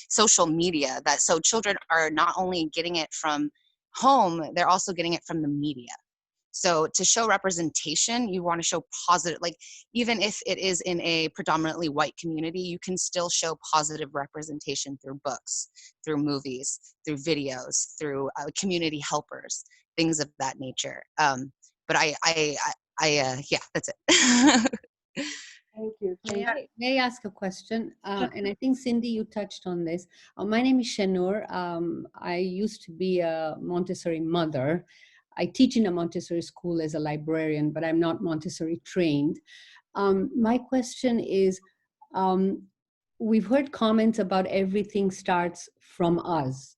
social media. That so children are not only getting it from home, they're also getting it from the media. So to show representation, you want to show positive, like even if it is in a predominantly white community, you can still show positive representation through books, through movies, through videos, through community helpers, things of that nature. But yeah, that's it. Thank you. May I ask a question? And I think, Cindy, you touched on this. My name is Shanur. I used to be a Montessori mother. I teach in a Montessori school as a librarian, but I'm not Montessori trained. My question is, we've heard comments about everything starts from us,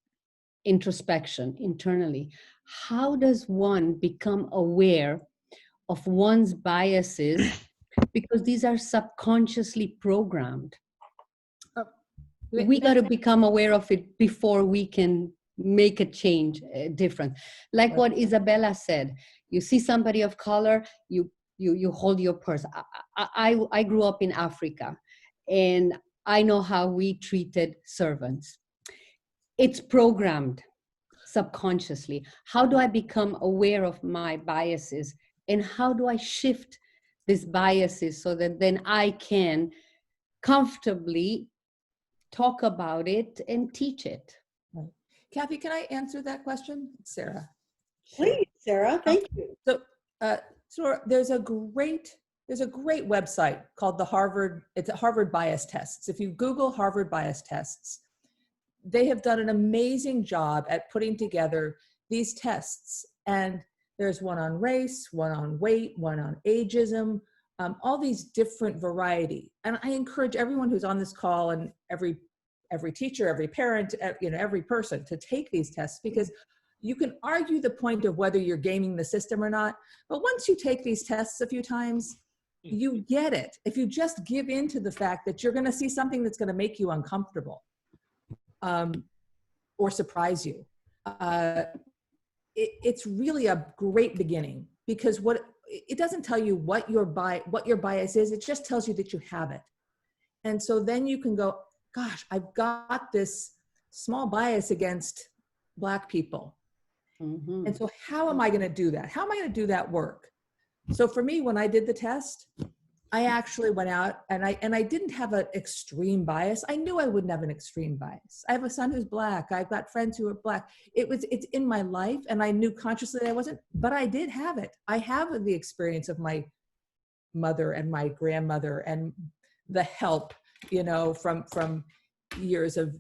introspection, internally. How does one become aware of one's biases? Because these are subconsciously programmed. We got to become aware of it before we can make a change, different. Like what Isabella said, you see somebody of color, you hold your purse. I grew up in Africa, and I know how we treated servants. It's programmed subconsciously. How do I become aware of my biases, and how do I shift these biases so that then I can comfortably talk about it and teach it? Kathy, can I answer that question? It's Sarah. Please, Sarah. Thank you. So there's a great website called it's Harvard Bias Tests. If you Google Harvard Bias Tests, they have done an amazing job at putting together these tests. And there's one on race, one on weight, one on ageism, all these different variety. And I encourage everyone who's on this call and every teacher, every parent, every person to take these tests, because you can argue the point of whether you're gaming the system or not. But once you take these tests a few times, you get it. If you just give in to the fact that you're going to see something that's going to make you uncomfortable or surprise you, it's really a great beginning, because it doesn't tell you what your bias is. It just tells you that you have it. And so then you can go, gosh, I've got this small bias against Black people. Mm-hmm. And so how am I going to do that? How am I going to do that work? So for me, when I did the test, I actually went out and I didn't have an extreme bias. I knew I wouldn't have an extreme bias. I have a son who's Black. I've got friends who are Black. It's in my life, and I knew consciously that I wasn't, but I did have it. I have the experience of my mother and my grandmother and the help, from years of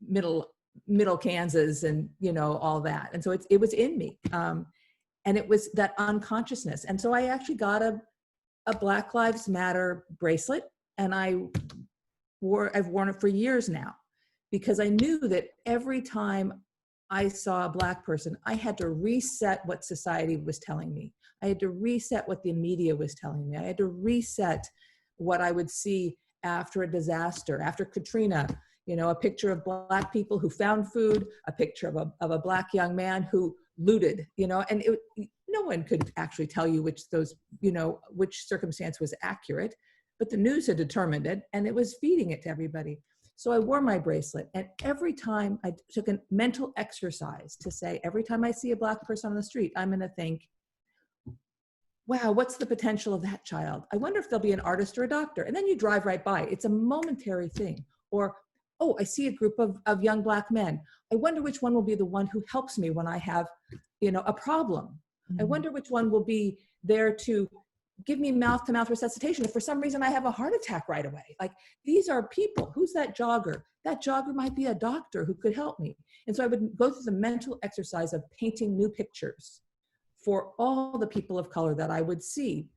middle Kansas and, all that. And so it was in me. And it was that unconsciousness. And so I actually got a Black Lives Matter bracelet, and I've worn it for years now, because I knew that every time I saw a Black person, I had to reset what society was telling me. I had to reset what the media was telling me. I had to reset what I would see after a disaster, after Katrina, you know, a picture of Black people who found food, a picture of a Black young man who looted, you know, and no one could actually tell you which those, you know, which circumstance was accurate, but the news had determined it and it was feeding it to everybody. So I wore my bracelet, and every time I took a mental exercise to say, every time I see a Black person on the street, I'm going to think, wow, what's the potential of that child? I wonder if they'll be an artist or a doctor. And then you drive right by. It's a momentary thing. Or, oh, I see a group of young Black men. I wonder which one will be the one who helps me when I have, you know, a problem. I wonder which one will be there to give me mouth-to-mouth resuscitation if for some reason I have a heart attack right away. Like, these are people. Who's that jogger? That jogger might be a doctor who could help me. And so I would go through the mental exercise of painting new pictures for all the people of color that I would see.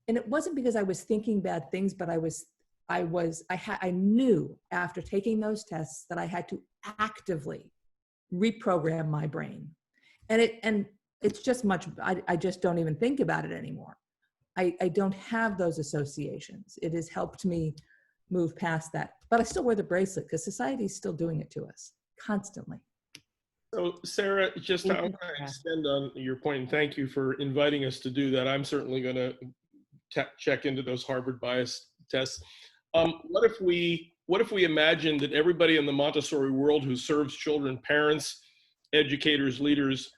And it wasn't because I was thinking bad things, but I knew after taking those tests that I had to actively reprogram my brain. And it's just I just don't even think about it anymore. I don't have those associations. It has helped me move past that. But I still wear the bracelet because society is still doing it to us constantly. So Sarah, just I want to extend on your point, and thank you for inviting us to do that. I'm certainly going to check into those Harvard bias tests. What if we imagine that everybody in the Montessori world who serves children, parents, educators, leaders,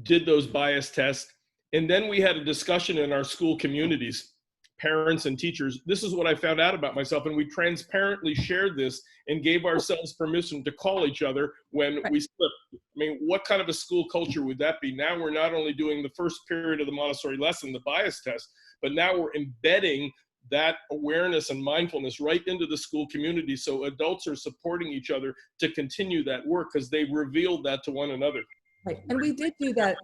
did those bias tests, and then we had a discussion in our school communities, parents and teachers. This is what I found out about myself, and we transparently shared this and gave ourselves permission to call each other when we slipped. I mean, what kind of a school culture would that be? Now we're not only doing the first period of the Montessori lesson, the bias test, but now we're embedding that awareness and mindfulness right into the school community, so adults are supporting each other to continue that work because they've revealed that to one another. Right, and we did do that.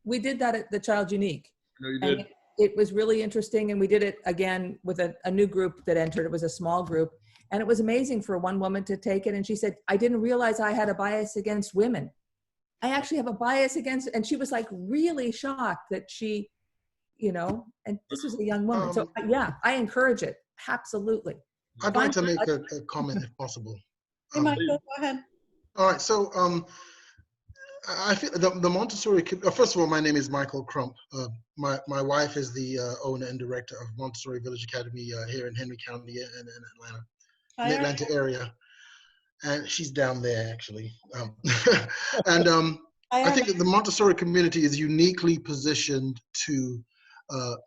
We did that at the Child Unique. No, you did. And it was really interesting, and we did it again with a new group that entered. It was a small group, and it was amazing for one woman to take it, and she said, I didn't realize I had a bias against women. I actually have a bias against, and she was like really shocked that she, you know, and this was a young woman. So yeah, I encourage it, absolutely. I'd like to make a comment if possible. Hey, Michael, go ahead. All right, so I feel the Montessori, first of all, my name is Michael Crump. My wife is the owner and director of Montessori Village Academy here in Henry County in Atlanta, in the Atlanta area. And she's down there, actually. And I think that the Montessori community is uniquely positioned to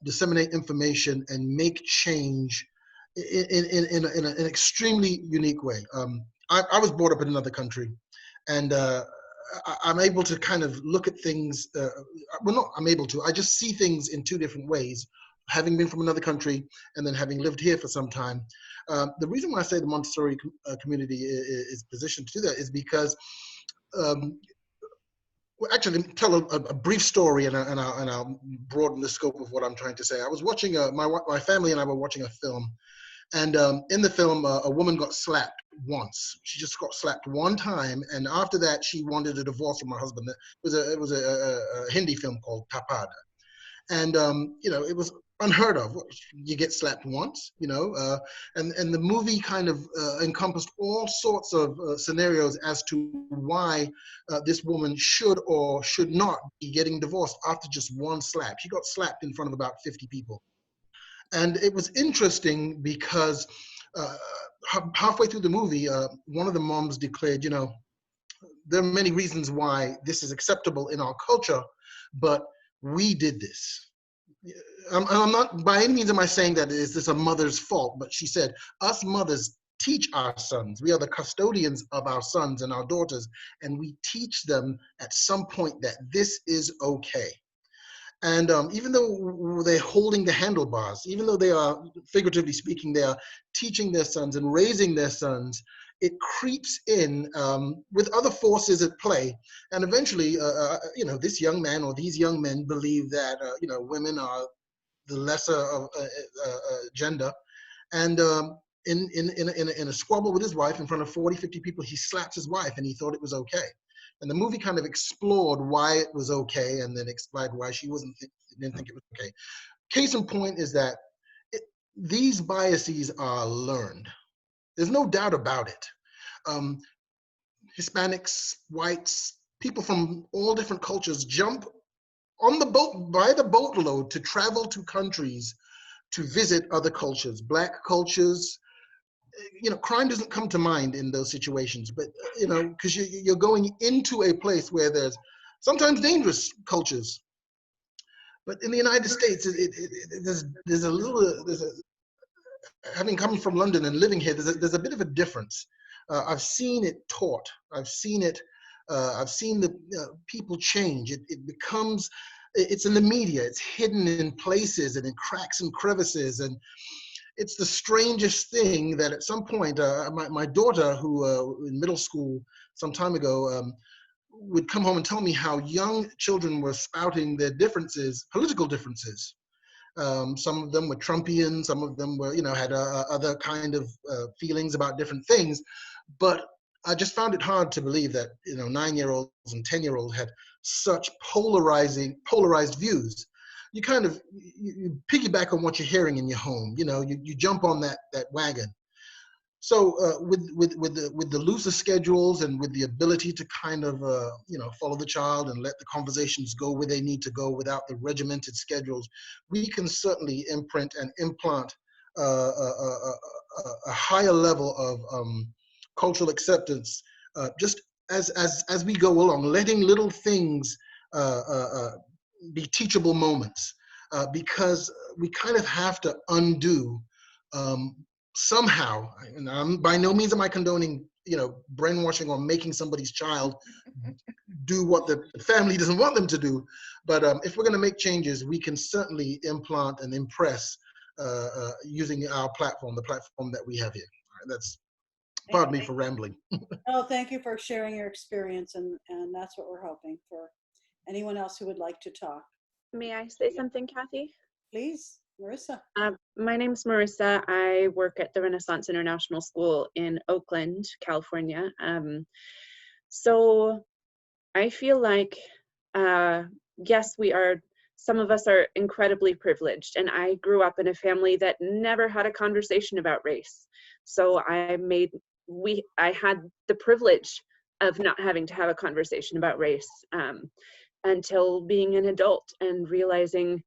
disseminate information and make change in an extremely unique way. I was brought up in another country, and I'm able to kind of look at things, well, not I'm able to, I just see things in two different ways, having been from another country and then having lived here for some time. The reason why I say the Montessori community is positioned to do that is because, well, actually, tell a brief story and I'll broaden the scope of what I'm trying to say. I was watching, my family and I were watching a film, and in the film, a woman got slapped once. She just got slapped one time, and after that, she wanted a divorce from her husband. It was a Hindi film called Tapad, and you know, it was unheard of. You get slapped once, you know, and the movie kind of encompassed all sorts of scenarios as to why this woman should or should not be getting divorced after just one slap. She got slapped in front of about 50 people. And it was interesting because halfway through the movie, one of the moms declared, you know, there are many reasons why this is acceptable in our culture, but we did this. I'm not, by any means am I saying that is this a mother's fault, but she said, us mothers teach our sons. We are the custodians of our sons and our daughters, and we teach them at some point that this is okay. And even though they're holding the handlebars, even though they are, figuratively speaking, they are teaching their sons and raising their sons, it creeps in with other forces at play. And eventually, you know, this young man or these young men believe that, you know, women are the lesser of gender. And in a squabble with his wife in front of 40, 50 people, he slaps his wife and he thought it was okay. And the movie kind of explored why it was okay and then explained why she didn't think it was okay. Case in point is that these biases are learned. There's no doubt about it. Hispanics, whites, people from all different cultures jump on the boat by the boatload to travel to countries to visit other cultures, Black cultures. Crime doesn't come to mind in those situations, but because you're going into a place where there's sometimes dangerous cultures. But in the United States, having come from London and living here, there's a bit of a difference. I've seen it taught. I've seen the people change. It becomes, it's in the media. It's hidden in places and in cracks and crevices. And it's the strangest thing that at some point, my daughter, who in middle school some time ago, would come home and tell me how young children were spouting their differences, political differences. Some of them were Trumpian, some of them were, had other kind of feelings about different things. But I just found it hard to believe that 9-year-olds and 10-year-olds had such polarized views. You kind of you piggyback on what you're hearing in your home. You jump on that wagon. So with the looser schedules and with the ability to kind of follow the child and let the conversations go where they need to go without the regimented schedules, we can certainly imprint and implant a higher level of cultural acceptance just as we go along, letting little things be teachable moments, because we kind of have to undo somehow, and by no means am I condoning brainwashing or making somebody's child do what the family doesn't want them to do, but if we're going to make changes, we can certainly implant and impress using our platform, the platform that we have here. That's, pardon me for rambling. Oh, thank you for sharing your experience, and that's what we're hoping for. Anyone else who would like to talk? May I say something, Kathy? Please, Marissa. My name's Marissa. I work at the Renaissance International School in Oakland, California. So I feel like, yes, some of us are incredibly privileged, and I grew up in a family that never had a conversation about race. So I had the privilege of not having to have a conversation about race until being an adult and realizing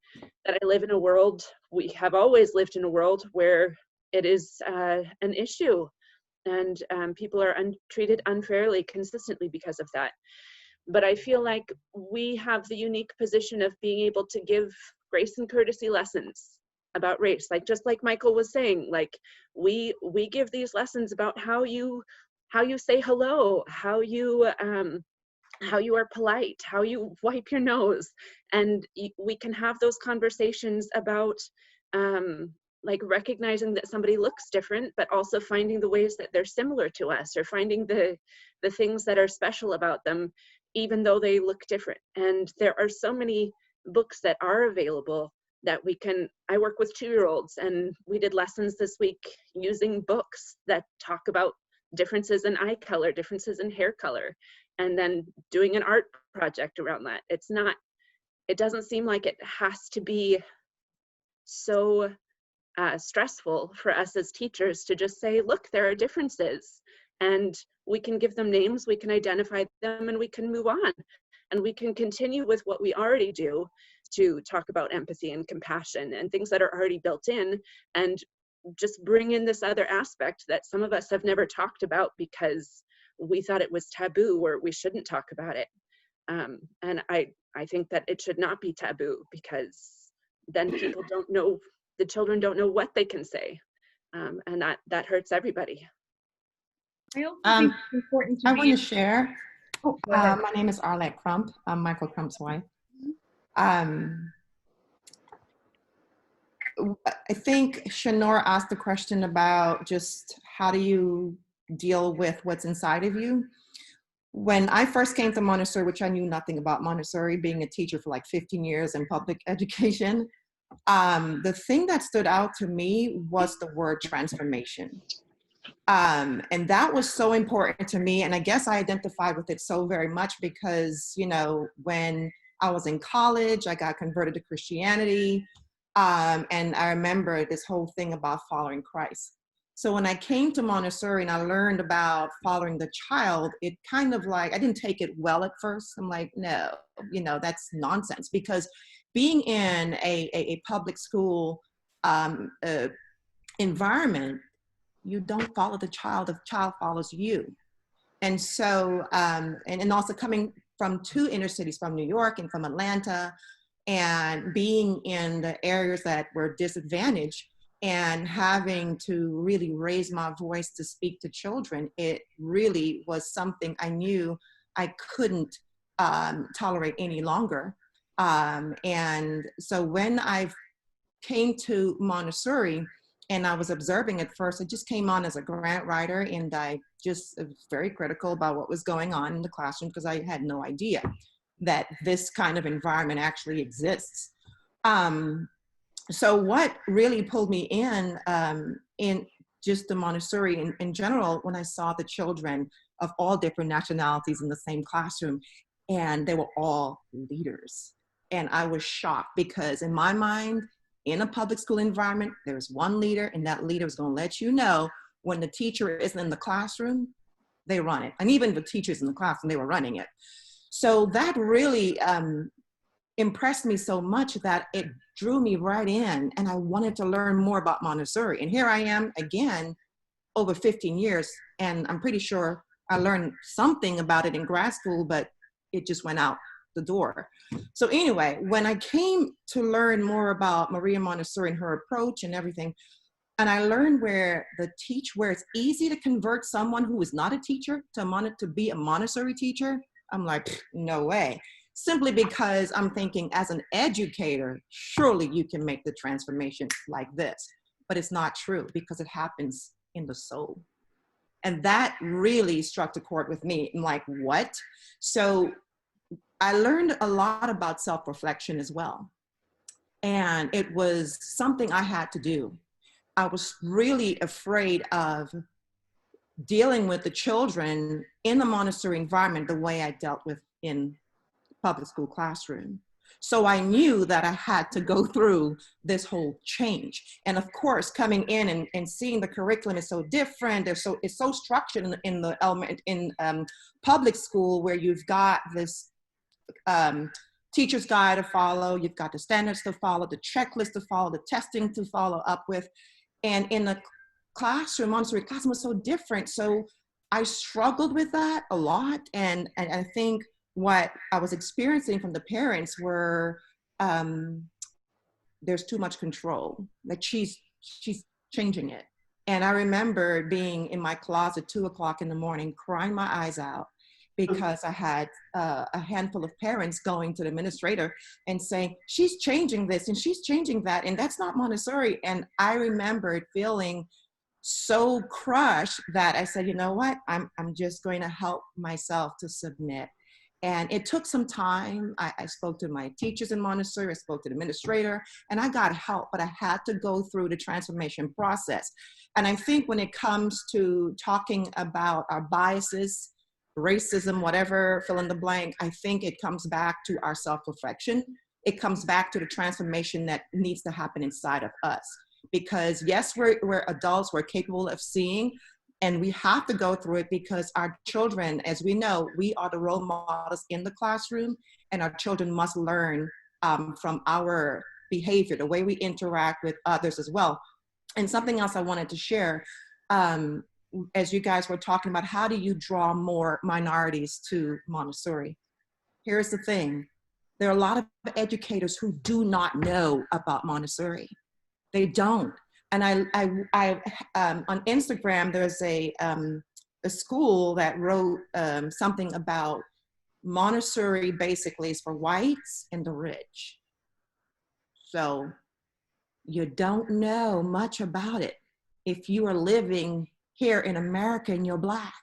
that I live in a world, we have always lived in a world where it is an issue, and people are treated unfairly consistently because of that. But I feel like we have the unique position of being able to give grace and courtesy lessons about race, just like Michael was saying. We give these lessons about how you say hello, how you are polite, how you wipe your nose, and we can have those conversations about recognizing that somebody looks different, but also finding the ways that they're similar to us, or finding the things that are special about them, even though they look different. And there are so many books that are available that I work with 2-year-olds, and we did lessons this week using books that talk about differences in eye color, differences in hair color, and then doing an art project around that. It doesn't seem like it has to be so stressful for us as teachers to just say, look, there are differences, and we can give them names, we can identify them, and we can move on. And we can continue with what we already do to talk about empathy and compassion and things that are already built in, and just bring in this other aspect that some of us have never talked about because we thought it was taboo or we shouldn't talk about it. And I think that it should not be taboo, because then people don't know, the children don't know what they can say. And that hurts everybody. I also think it's important to I want to share. Oh, go ahead. My name is Arlette Crump. I'm Michael Crump's wife. I think Shanor asked the question about just how do you deal with what's inside of you. When I first came to Montessori, which I knew nothing about Montessori, being a teacher for like 15 years in public education, The thing that stood out to me was the word transformation. And that was so important to me. And I guess I identified with it so very much because, you know, when I was in college, I got converted to Christianity. And I remember this whole thing about following Christ. So when I came to Montessori and I learned about following the child, it kind of like, I didn't take it well at first. I'm like, no, you know, that's nonsense. Because being in a public school environment, you don't follow the child, the child follows you. And so, and also coming from two inner cities, from New York and from Atlanta, and being in the areas that were disadvantaged and having to really raise my voice to speak to children, it really was something I knew I couldn't tolerate any longer. And so when I came to Montessori, and I was observing at first, I just came on as a grant writer, and I just was very critical about what was going on in the classroom because I had no idea that this kind of environment actually exists. So what really pulled me in just the Montessori in general, when I saw the children of all different nationalities in the same classroom, and they were all leaders. And I was shocked because in my mind, in a public school environment, there's one leader, and that leader is going to let you know when the teacher isn't in the classroom, they run it. And even the teachers in the classroom, they were running it. So that really impressed me so much that it drew me right in, and I wanted to learn more about Montessori. And here I am again, over 15 years, and I'm pretty sure I learned something about it in grad school, but it just went out the door. So anyway, when I came to learn more about Maria Montessori and her approach and everything, and I learned where it's easy to convert someone who is not a teacher to be a Montessori teacher, I'm like, no way. Simply because I'm thinking, as an educator, surely you can make the transformation like this. But it's not true, because it happens in the soul. And that really struck a chord with me. I'm like, what? So I learned a lot about self-reflection as well. And it was something I had to do. I was really afraid of dealing with the children in the Montessori environment the way I dealt with in public school classroom. So I knew that I had to go through this whole change. And of course, coming in and seeing the curriculum is so different. It's so structured in the element in public school, where you've got this teacher's guide to follow, you've got the standards to follow, the checklist to follow, the testing to follow up with. And in the classroom, Montessori classroom was so different. So I struggled with that a lot. And I think what I was experiencing from the parents were, there's too much control, like she's changing it. And I remember being in my closet 2 o'clock in the morning, crying my eyes out, because I had a handful of parents going to the administrator and saying, she's changing this and she's changing that, and that's not Montessori. And I remembered feeling so crushed that I said, you know what, I'm just going to help myself to submit. And it took some time. I spoke to my teachers in Montessori, I spoke to the administrator, and I got help, but I had to go through the transformation process. And I think when it comes to talking about our biases, racism, whatever, fill in the blank, I think it comes back to our self-reflection. It comes back to the transformation that needs to happen inside of us. Because yes, we're adults, we're capable of seeing, and we have to go through it, because our children, as we know, we are the role models in the classroom, and our children must learn from our behavior, the way we interact with others as well. And something else I wanted to share, as you guys were talking about, how do you draw more minorities to Montessori? Here's the thing. There are a lot of educators who do not know about Montessori. They don't. And I on Instagram, there's a school that wrote something about Montessori basically is for whites and the rich. So you don't know much about it if you are living here in America and you're Black.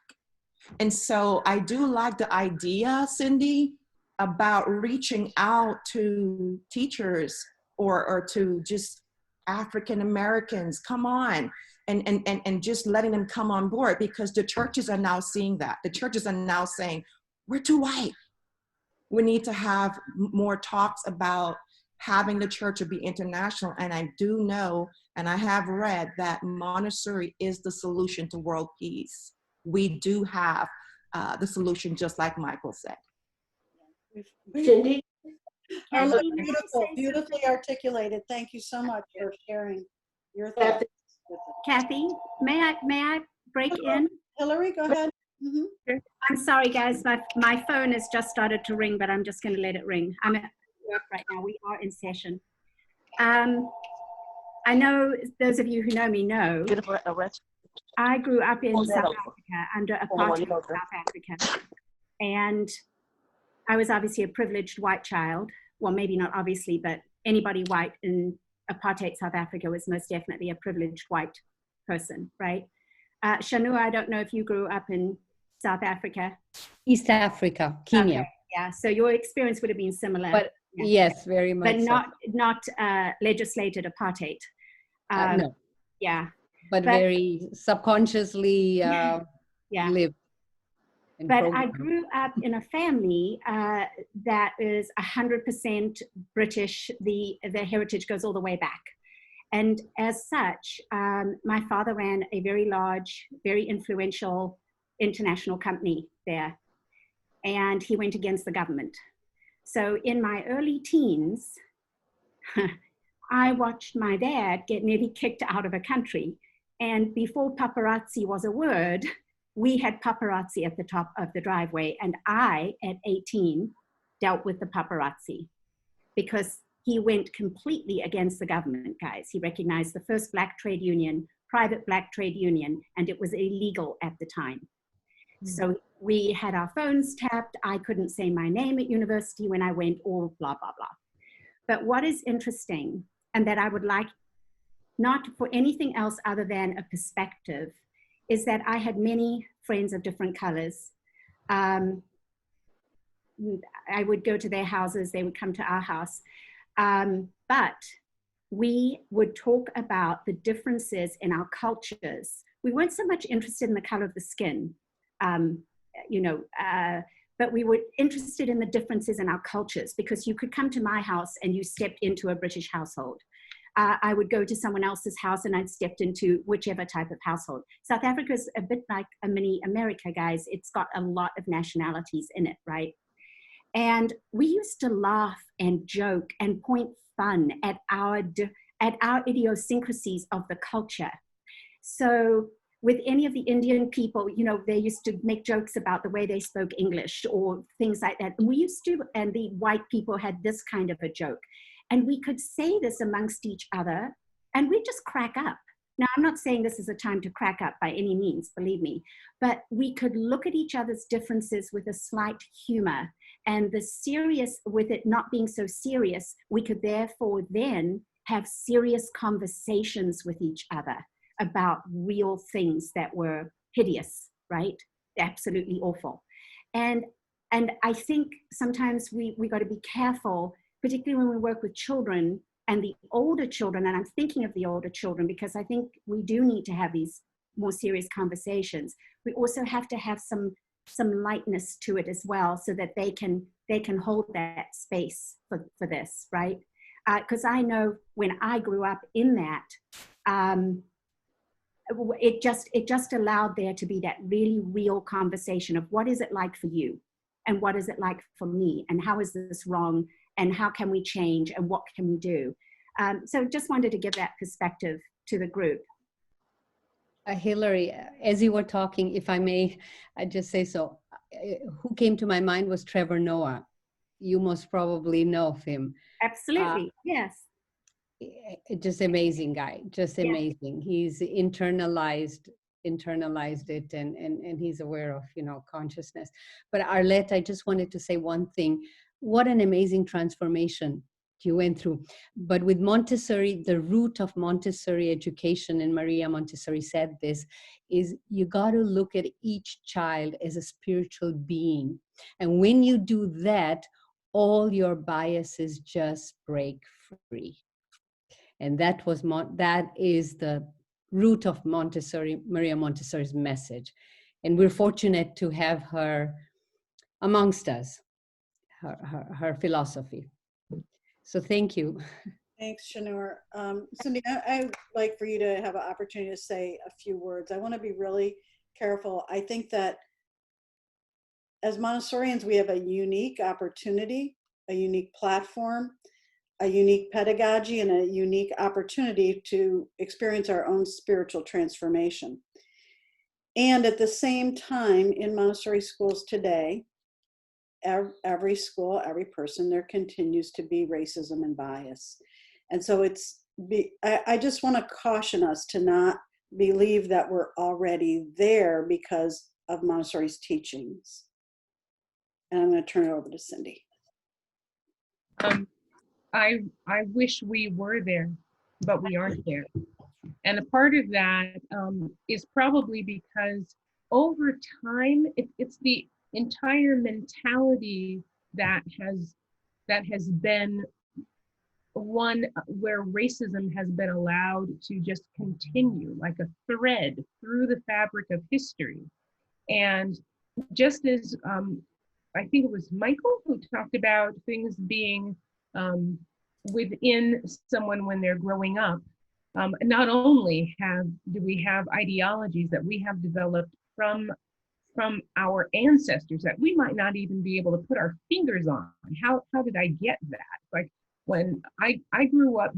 And so I do like the idea, Cindy, about reaching out to teachers or to just African Americans, come on, and just letting them come on board, because the churches are now seeing that. The churches are now saying, we're too white. We need to have more talks about having the church be international. And I do know, and I have read, that Montessori is the solution to world peace. We do have the solution, just like Michael said. Cindy? Arlette, Kathy, may I beautiful, say beautifully articulated. Thank you so much for sharing your thoughts. Kathy, may I break in? Hillary, go ahead. I'm sorry, guys. My phone has just started to ring, but I'm just going to let it ring. I'm at work right now. We are in session. I know those of you who know me know I grew up in South Africa under apartheid South Africa. And I was obviously a privileged white child. Well, maybe not obviously, but anybody white in apartheid South Africa was most definitely a privileged white person, right? Shanua, I don't know if you grew up in South Africa. East Africa, Kenya. Okay, yeah, so your experience would have been similar. But yes, very much. But not legislated apartheid. No. Yeah. But very subconsciously lived. But I grew up in a family that is 100% British. The heritage goes all the way back. And as such, my father ran a very large, very influential international company there. And he went against the government. So in my early teens, I watched my dad get nearly kicked out of a country. And before paparazzi was a word, we had paparazzi at the top of the driveway. And I, at 18, dealt with the paparazzi because he went completely against the government, guys. He recognized the first black trade union, private black trade union, and it was illegal at the time. So we had our phones tapped. I couldn't say my name at university when I went, or blah, blah, blah. But what is interesting, and that I would like not for anything else other than a perspective, is that I had many friends of different colors. I would go to their houses, they would come to our house. But we would talk about the differences in our cultures. We weren't so much interested in the color of the skin, but we were interested in the differences in our cultures, because you could come to my house and you stepped into a British household. I would go to someone else's house and I'd stepped into whichever type of household. South Africa is a bit like a mini America, guys. It's got a lot of nationalities in it, right? And we used to laugh and joke and point fun at our idiosyncrasies of the culture. So with any of the Indian people, they used to make jokes about the way they spoke English or things like that. And we used to, and the white people had this kind of a joke. And we could say this amongst each other and we'd just crack up. Now, I'm not saying this is a time to crack up by any means, believe me, but we could look at each other's differences with a slight humor, and the serious, with it not being so serious, we could therefore then have serious conversations with each other about real things that were hideous, right? Absolutely awful. And I think sometimes we got to be careful, particularly when we work with children and the older children, and I'm thinking of the older children because I think we do need to have these more serious conversations. We also have to have some lightness to it as well, so that they can hold that space for this, right? Because I know when I grew up in that, it just allowed there to be that really real conversation of what is it like for you, and what is it like for me, and how is this wrong, and how can we change, and what can we do? So just wanted to give that perspective to the group. Hillary, as you were talking, if I may, I just say so, who came to my mind was Trevor Noah. You most probably know of him. Absolutely, yes. Just amazing guy, just amazing. He's internalized it, and he's aware of, consciousness. But Arlette, I just wanted to say one thing. What an amazing transformation you went through. But with Montessori, the root of Montessori education, and Maria Montessori said this, is you got to look at each child as a spiritual being. And when you do that, all your biases just break free. And that is the root of Maria Montessori's message. And we're fortunate to have her amongst us, her philosophy. So thank you. Thanks, Shanur. Cindy, I'd like for you to have an opportunity to say a few words. I want to be really careful. I think that as Montessorians, we have a unique opportunity, a unique platform, a unique pedagogy, and a unique opportunity to experience our own spiritual transformation. And at the same time, in Montessori schools today, every school, every person, there continues to be racism and bias. And so I just want to caution us to not believe that we're already there because of Montessori's teachings. And I'm going to turn it over to Cindy. I wish we were there, but we aren't there. And a part of that is probably because over time, it's the entire mentality that has been one where racism has been allowed to just continue like a thread through the fabric of history. And just as I think it was Michael who talked about things being within someone when they're growing up, not only do we have ideologies that we have developed from our ancestors that we might not even be able to put our fingers on. How did I get that? Like when I grew up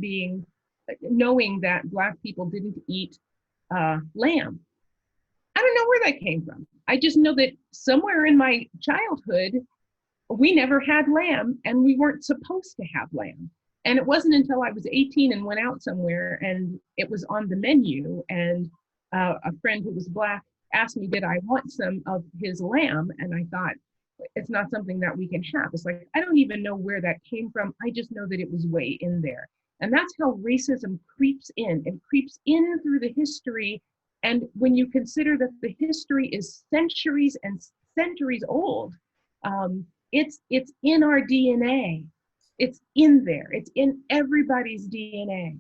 knowing that Black people didn't eat lamb. I don't know where that came from. I just know that somewhere in my childhood, we never had lamb and we weren't supposed to have lamb. And it wasn't until I was 18 and went out somewhere and it was on the menu and a friend who was Black asked me, did I want some of his lamb? And I thought, it's not something that we can have. It's like, I don't even know where that came from. I just know that it was way in there. And that's how racism creeps in. It creeps in through the history. And when you consider that the history is centuries and centuries old, it's in our DNA. It's in there. It's in everybody's DNA.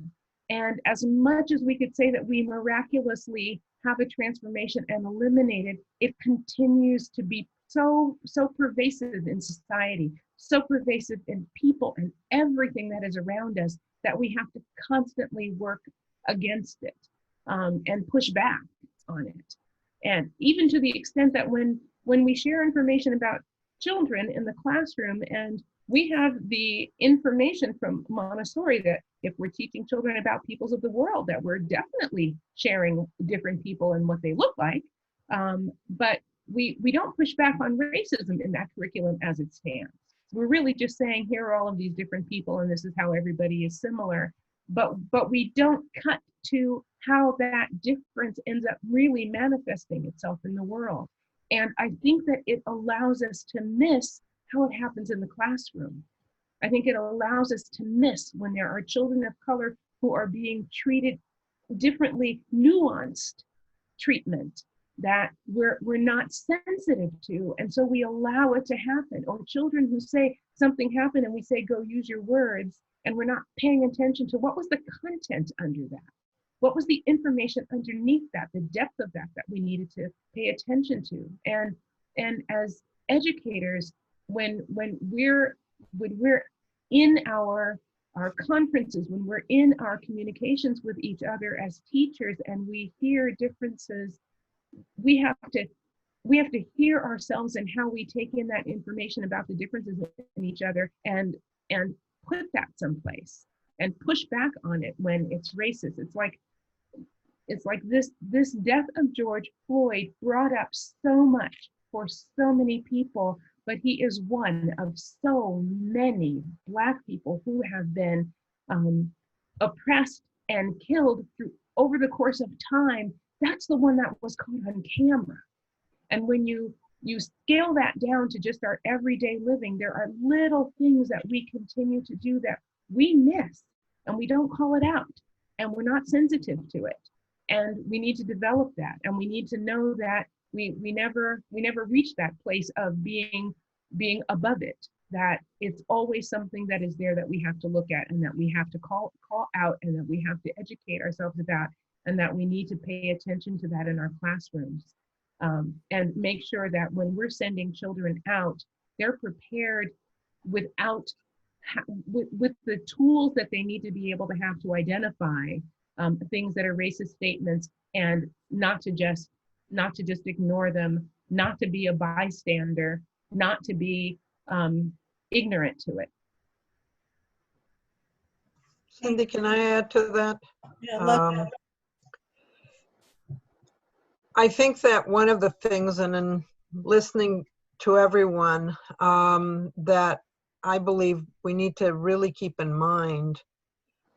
And as much as we could say that we miraculously have a transformation and eliminate it, it continues to be so pervasive in society, so pervasive in people and everything that is around us that we have to constantly work against it and push back on it. And even to the extent that when we share information about children in the classroom and we have the information from Montessori that if we're teaching children about peoples of the world, that we're definitely sharing different people and what they look like. But we don't push back on racism in that curriculum as it stands. We're really just saying, here are all of these different people and this is how everybody is similar. But we don't cut to how that difference ends up really manifesting itself in the world. And I think that it allows us to miss how it happens in the classroom. I think it allows us to miss when there are children of color who are being treated differently, nuanced treatment that we're not sensitive to. And so we allow it to happen. Or children who say something happened and we say, go use your words, and we're not paying attention to what was the content under that. What was the information underneath that, the depth of that we needed to pay attention to. And as educators, when we're in our conferences, when we're in our communications with each other as teachers and we hear differences, we have to hear ourselves and how we take in that information about the differences in each other and put that someplace and push back on it when it's racist. It's like this death of George Floyd brought up so much for so many people, but he is one of so many Black people who have been oppressed and killed over the course of time. That's the one that was caught on camera. And when you scale that down to just our everyday living, there are little things that we continue to do that we miss and we don't call it out and we're not sensitive to it. And we need to develop that. And we need to know that we never reach that place of being above it, that it's always something that is there that we have to look at and that we have to call out and that we have to educate ourselves about, and that we need to pay attention to that in our classrooms. And make sure that when we're sending children out, they're prepared without with the tools that they need to be able to have to identify things that are racist statements, and not to just ignore them, not to be a bystander, not to be ignorant to it. Cindy, can I add to that? Yeah, I think that one of the things, and in listening to everyone, that I believe we need to really keep in mind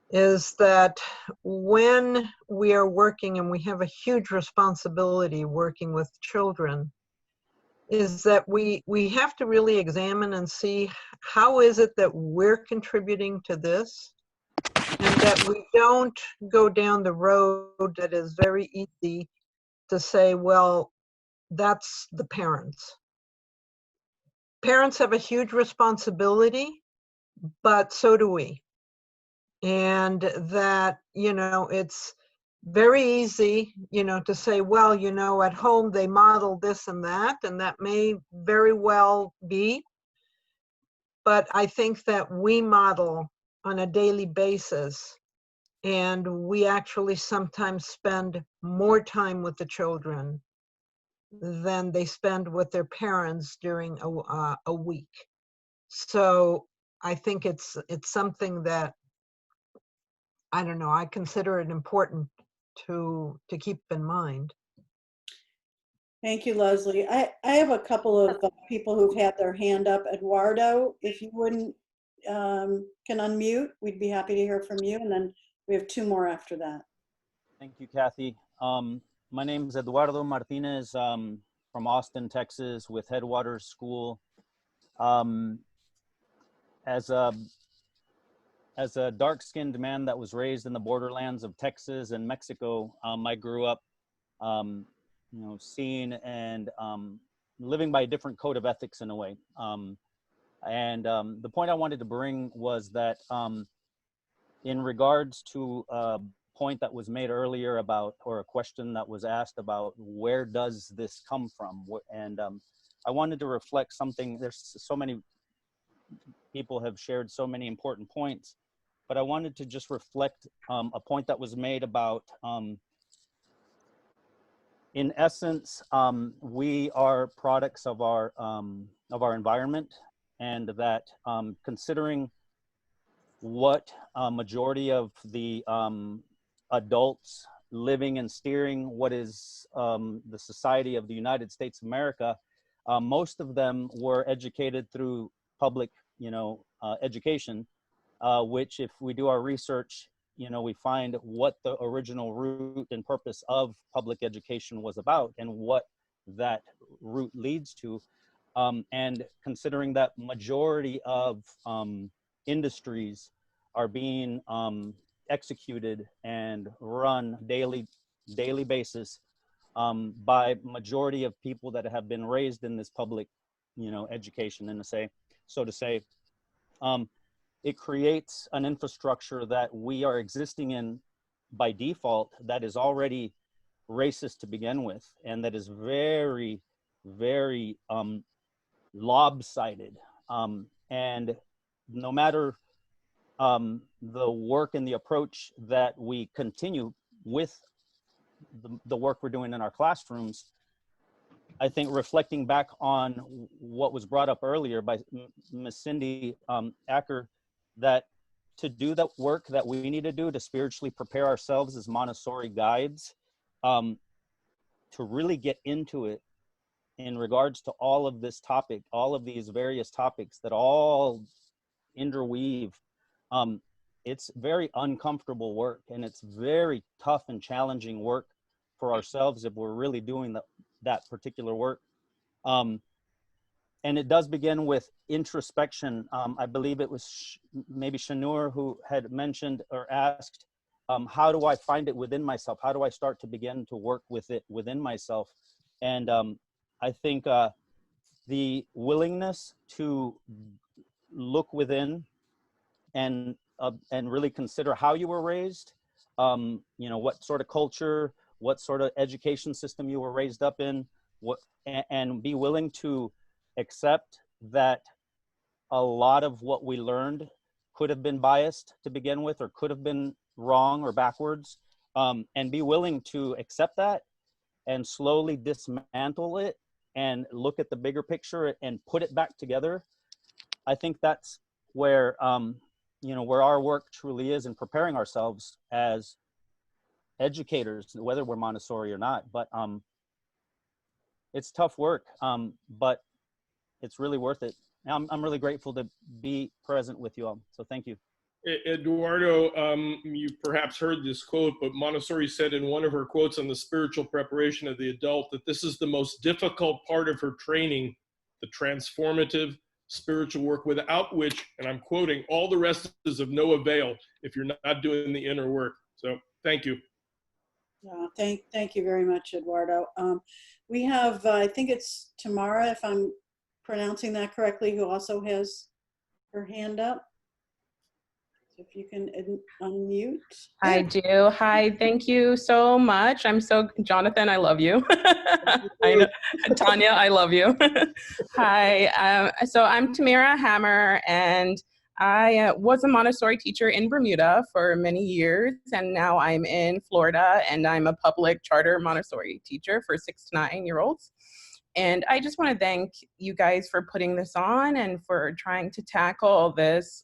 is that when we are working, and we have a huge responsibility working with children, is that we have to really examine and see how is it that we're contributing to this, and that we don't go down the road that is very easy to say, well, that's the parents. Parents have a huge responsibility, but so do we. And that, it's very easy, to say, well, at home they model this and that may very well be. But I think that we model on a daily basis, and we actually sometimes spend more time with the children than they spend with their parents during a week. So I think it's something that, I don't know, I consider it important to keep in mind. Thank you, Leslie. I have a couple of people who've had their hand up. Eduardo, if you wouldn't, can unmute, we'd be happy to hear from you. And then we have two more after that. Thank you, Kathy. My name is Eduardo Martinez from Austin, Texas, with Headwaters School. As a dark-skinned man that was raised in the borderlands of Texas and Mexico, I grew up, seeing and living by a different code of ethics in a way. The point I wanted to bring was that in regards to a point that was made earlier about, or a question that was asked about, where does this come from? And I wanted to reflect something. There's so many people have shared so many important points, but I wanted to just reflect a point that was made about, in essence, we are products of our environment, and that considering what a majority of the adults living and steering what is the society of the United States of America, most of them were educated through public, education, which, if we do our research, we find what the original root and purpose of public education was about and what that route leads to. And considering that majority of industries are being executed and run daily basis by majority of people that have been raised in this public, education, and so to say, it creates an infrastructure that we are existing in by default that is already racist to begin with, and that is very, very lopsided. And no matter the work and the approach that we continue with the work we're doing in our classrooms, I think reflecting back on what was brought up earlier by Ms. Cindy Acker, that to do that work that we need to do to spiritually prepare ourselves as Montessori guides, to really get into it in regards to all of this topic, all of these various topics that all interweave, it's very uncomfortable work, and it's very tough and challenging work for ourselves if we're really doing that particular work. And it does begin with introspection. I believe it was maybe Shanur who had mentioned or asked, how do I find it within myself? How do I start to begin to work with it within myself? And I think the willingness to look within and really consider how you were raised, you know, what sort of culture, what sort of education system you were raised up in, and be willing to accept that a lot of what we learned could have been biased to begin with, or could have been wrong or backwards, and be willing to accept that and slowly dismantle it and look at the bigger picture and put it back together. I think that's where, you know, where our work truly is in preparing ourselves as educators, whether we're Montessori or not. But it's tough work, but it's really worth it. I'm really grateful to be present with you all. So thank you. Eduardo, you perhaps heard this quote, but Montessori said in one of her quotes on the spiritual preparation of the adult that this is the most difficult part of her training, the transformative spiritual work, without which, and I'm quoting, all the rest is of no avail if you're not doing the inner work. So thank you. Thank you very much, Eduardo. We have, I think it's Tamara, if I'm pronouncing that correctly, who also has her hand up. So if you can unmute. I do. Hi, thank you so much. Jonathan, I love you. I know, Tanya, I love you. Hi, so I'm Tamara Hammer, and I was a Montessori teacher in Bermuda for many years, and now I'm in Florida, and I'm a public charter Montessori teacher for 6 to 9-year-olds. And I just want to thank you guys for putting this on and for trying to tackle this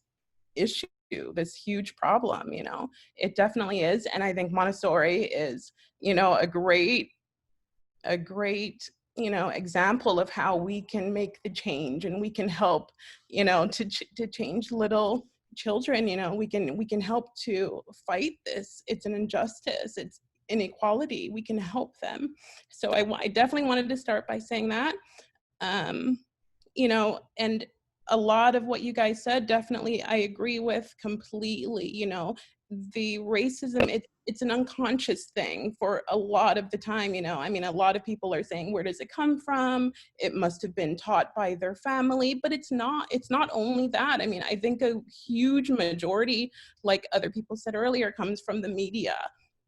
issue, this huge problem. You know, it definitely is. And I think Montessori is, you know, a great, you know, example of how we can make the change, and we can help, you know, to change little children. You know, we can help to fight this. It's an injustice. It's inequality. We can help them. So I definitely wanted to start by saying that, you know, and a lot of what you guys said, definitely I agree with completely. You know, the racism, it's an unconscious thing for a lot of the time. You know, I mean, a lot of people are saying, where does it come from? It must have been taught by their family, but it's not only that. I mean, I think a huge majority, like other people said earlier, comes from the media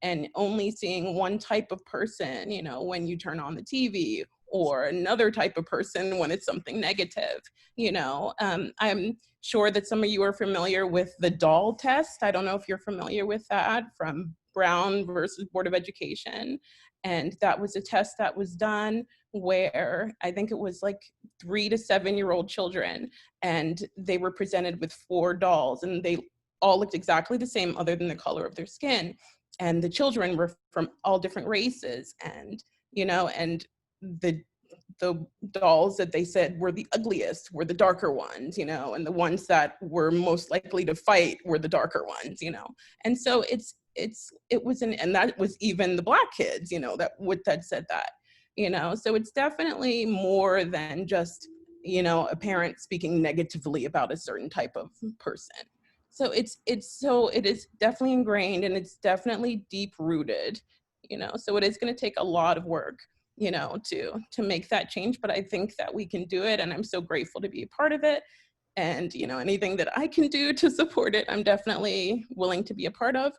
and only seeing one type of person, you know, when you turn on the TV, or another type of person when it's something negative. You know, I'm sure that some of you are familiar with the doll test. I don't know if you're familiar with that, from Brown versus Board of Education. And that was a test that was done where I think it was like 3 to 7-year-old children, and they were presented with 4 dolls, and they all looked exactly the same other than the color of their skin. And the children were from all different races, and, you know, and the dolls that they said were the ugliest were the darker ones, you know, and the ones that were most likely to fight were the darker ones, you know. And so and that was even the Black kids, you know, that said that, you know. So it's definitely more than just, you know, a parent speaking negatively about a certain type of person. So it is definitely ingrained, and it's definitely deep rooted, you know. So it is going to take a lot of work, you know, to make that change, but I think that we can do it, and I'm so grateful to be a part of it. And, you know, anything that I can do to support it, I'm definitely willing to be a part of.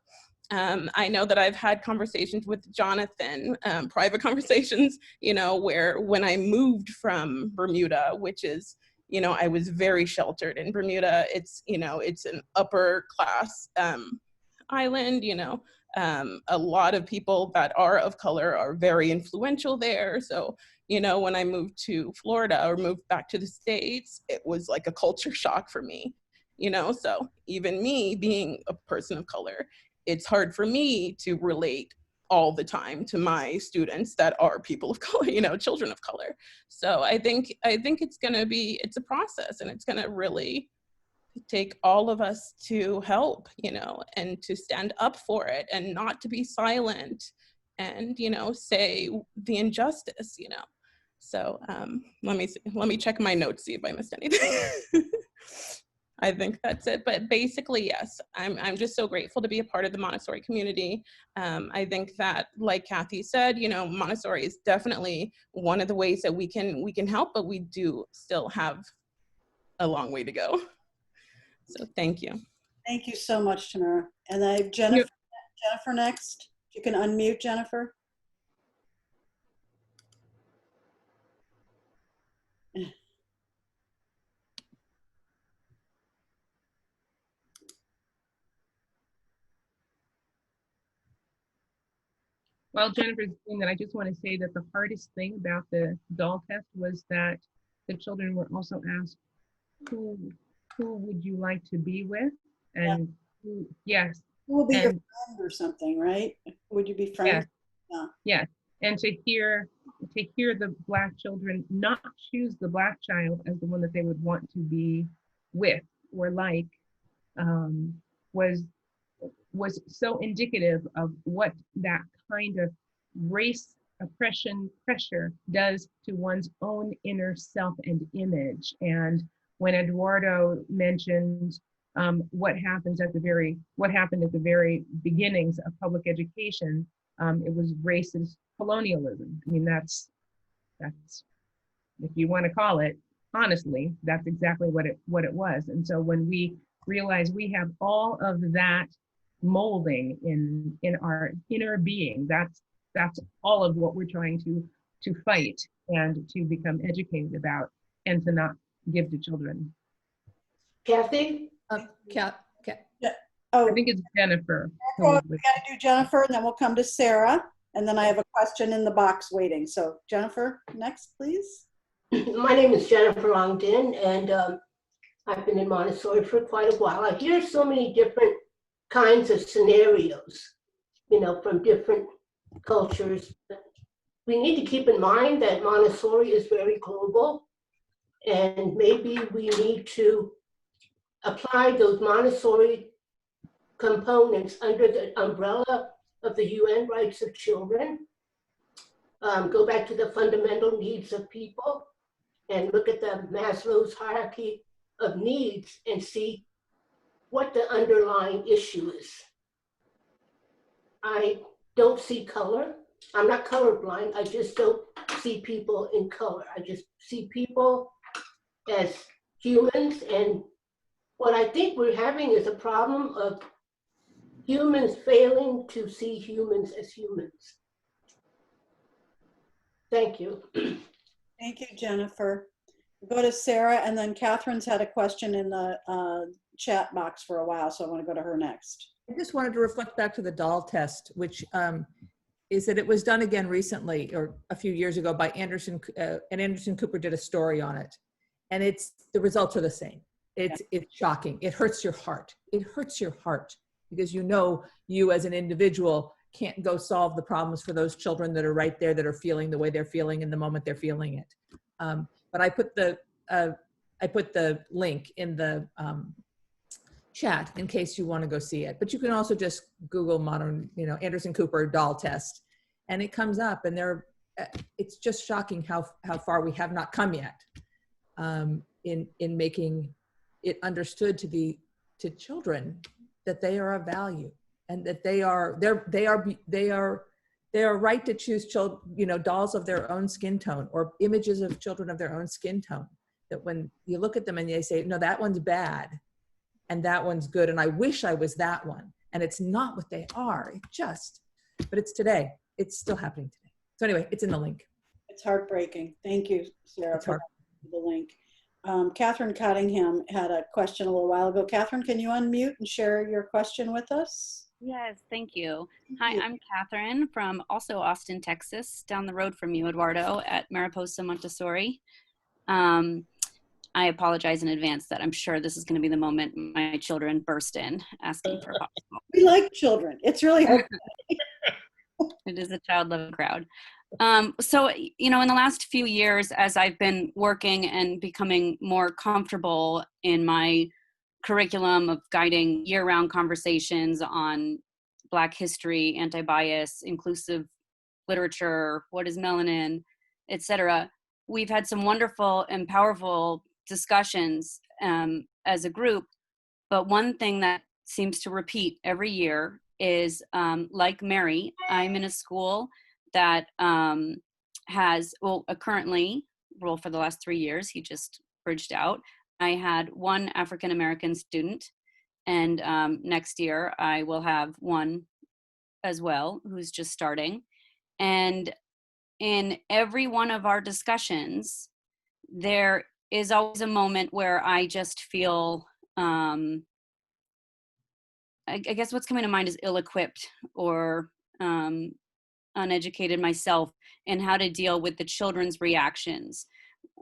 I know that I've had conversations with Jonathan, private conversations, you know, where when I moved from Bermuda, which is, you know, I was very sheltered in Bermuda. It's, you know, it's an upper class island, you know. A lot of people that are of color are very influential there. So, you know, when I moved to Florida or moved back to the States, it was like a culture shock for me, you know. So even me being a person of color, it's hard for me to relate all the time to my students that are people of color, you know, children of color. So I think it's a process, and it's gonna really take all of us to help, you know, and to stand up for it, and not to be silent, and, you know, say the injustice, you know. So let me check my notes, see if I missed anything. I think that's it. But basically, yes, I'm just so grateful to be a part of the Montessori community. I think that, like Kathy said, you know, Montessori is definitely one of the ways that we can help, but we do still have a long way to go. So thank you. Thank you so much, Tamara. And I have Jennifer next. You can unmute, Jennifer. While Jennifer's doing that, I just want to say that the hardest thing about the doll test was that the children were also asked, who would you like to be with? And yes. Who will be your and friend or something, right? Would you be friends? yes, yes. And to hear the Black children not choose the Black child as the one that they would want to be with or like, was so indicative of what that kind of race oppression pressure does to one's own inner self and image. And when Eduardo mentioned what happened at the very beginnings of public education, it was racist colonialism. I mean, that's if you want to call it, honestly, that's exactly what it was. And so when we realize we have all of that molding in our inner being, that's all of what we're trying to fight and to become educated about and to not give to children. Kathy? Oh, I think it's Jennifer. We got to do Jennifer, and then we'll come to Sarah, and then I have a question in the box waiting. So Jennifer, next, please. My name is Jennifer Ogden, and I've been in Montessori for quite a while. I hear so many different kinds of scenarios, you know, from different cultures. We need to keep in mind that Montessori is very global, and maybe we need to apply those Montessori components under the umbrella of the UN rights of children. Go back to the fundamental needs of people and look at the Maslow's hierarchy of needs and see what the underlying issue is. I don't see color. I'm not colorblind. I just don't see people in color. I just see people as humans. And what I think we're having is a problem of humans failing to see humans as humans. Thank you. Thank you, Jennifer. We'll go to Sarah, and then Catherine's had a question in the chat box for a while, so I want to go to her next. I just wanted to reflect back to the doll test, which is that it was done again recently, or a few years ago, by Anderson, and Anderson Cooper did a story on it. And the results are the same. It's shocking. It hurts your heart. It hurts your heart because you as an individual can't go solve the problems for those children that are right there, that are feeling the way they're feeling in the moment they're feeling it. But I put the link in the chat in case you want to go see it. But you can also just Google Anderson Cooper doll test, and it comes up. And it's just shocking how far we have not come yet in making it understood to children that they are of value and that they are right to choose dolls of their own skin tone or images of children of their own skin tone. That when you look at them and they say, no, that one's bad and that one's good, and I wish I was that one, and it's not what they are. But it's today. It's still happening today. So anyway, it's in the link. It's heartbreaking. Thank you, Sarah, for the link. Catherine Cottingham had a question a little while ago. Catherine, can you unmute and share your question with us? Yes, thank you. Hi, I'm Catherine from also Austin, Texas, down the road from you, Eduardo, at Mariposa Montessori. I apologize in advance that I'm sure this is going to be the moment my children burst in asking for a popsicle. We like children. It's really hard. It is a child-loving crowd. So, in the last few years, as I've been working and becoming more comfortable in my curriculum of guiding year-round conversations on Black history, anti-bias, inclusive literature, what is melanin, etc., we've had some wonderful and powerful discussions as a group. But one thing that seems to repeat every year is, like Mary, I'm in a school that has, currently, for the last 3 years, he just bridged out, I had one African American student, and next year I will have one as well who's just starting. And in every one of our discussions, there is always a moment where I just feel, I guess what's coming to mind is ill-equipped or uneducated myself in how to deal with the children's reactions,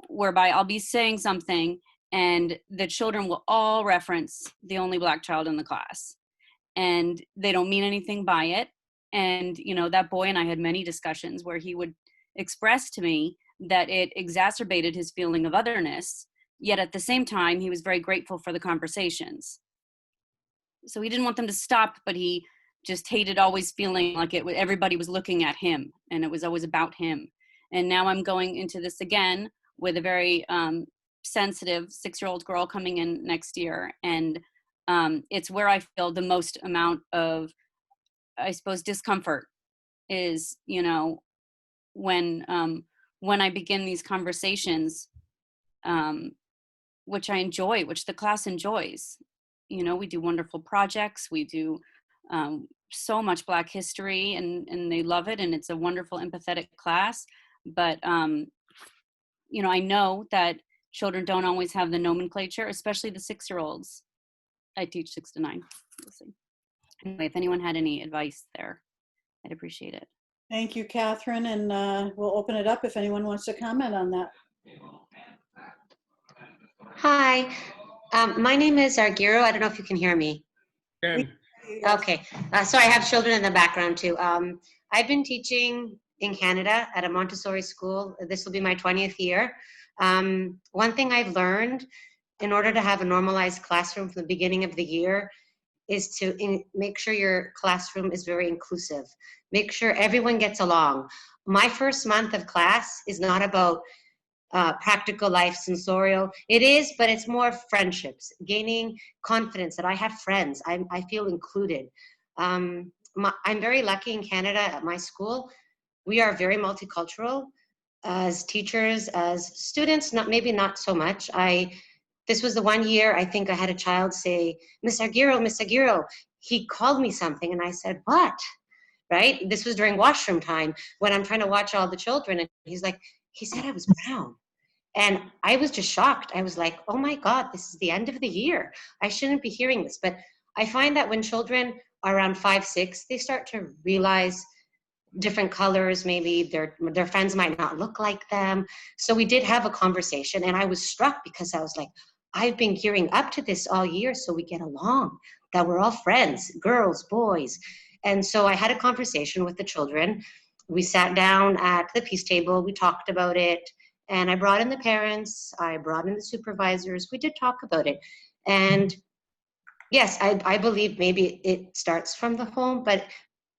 whereby I'll be saying something and the children will all reference the only Black child in the class, and they don't mean anything by it. And, you know, that boy and I had many discussions where he would express to me that it exacerbated his feeling of otherness, yet at the same time, he was very grateful for the conversations. So he didn't want them to stop, but he just hated always feeling like everybody was looking at him and it was always about him. And now I'm going into this again with a very sensitive 6-year-old girl coming in next year. And it's where I feel the most amount of, I suppose, discomfort is, you know, when I begin these conversations, which I enjoy, which the class enjoys. You know, we do wonderful projects. We do so much Black history, and they love it. And it's a wonderful, empathetic class. But, you know, I know that children don't always have the nomenclature, especially the 6-year-olds. I teach 6 to 9. We'll see. Anyway, if anyone had any advice there, I'd appreciate it. Thank you, Catherine. And we'll open it up if anyone wants to comment on that. Hi, my name is Argiro. I don't know if you can hear me. Okay, so I have children in the background too. I've been teaching in Canada at a Montessori school. This will be my 20th year. One thing I've learned in order to have a normalized classroom from the beginning of the year is to make sure your classroom is very inclusive. Make sure everyone gets along. My first month of class is not about practical life, sensorial. It is, but it's more friendships, gaining confidence that I have friends. I feel included. I'm very lucky in Canada at my school. We are very multicultural as teachers, as students, maybe not so much. This was the one year I think I had a child say, Miss Aguirre, he called me something. And I said, what? Right? This was during washroom time when I'm trying to watch all the children. And he's like, he said I was brown. And I was just shocked. I was like, oh my God, this is the end of the year. I shouldn't be hearing this. But I find that when children are around 5, 6, they start to realize different colors, maybe their friends might not look like them. So we did have a conversation, and I was struck because I was like, I've been gearing up to this all year so we get along, that we're all friends, girls, boys. And so I had a conversation with the children. We sat down at the peace table, we talked about it, and I brought in the parents, I brought in the supervisors, we did talk about it. And yes, I believe maybe it starts from the home, but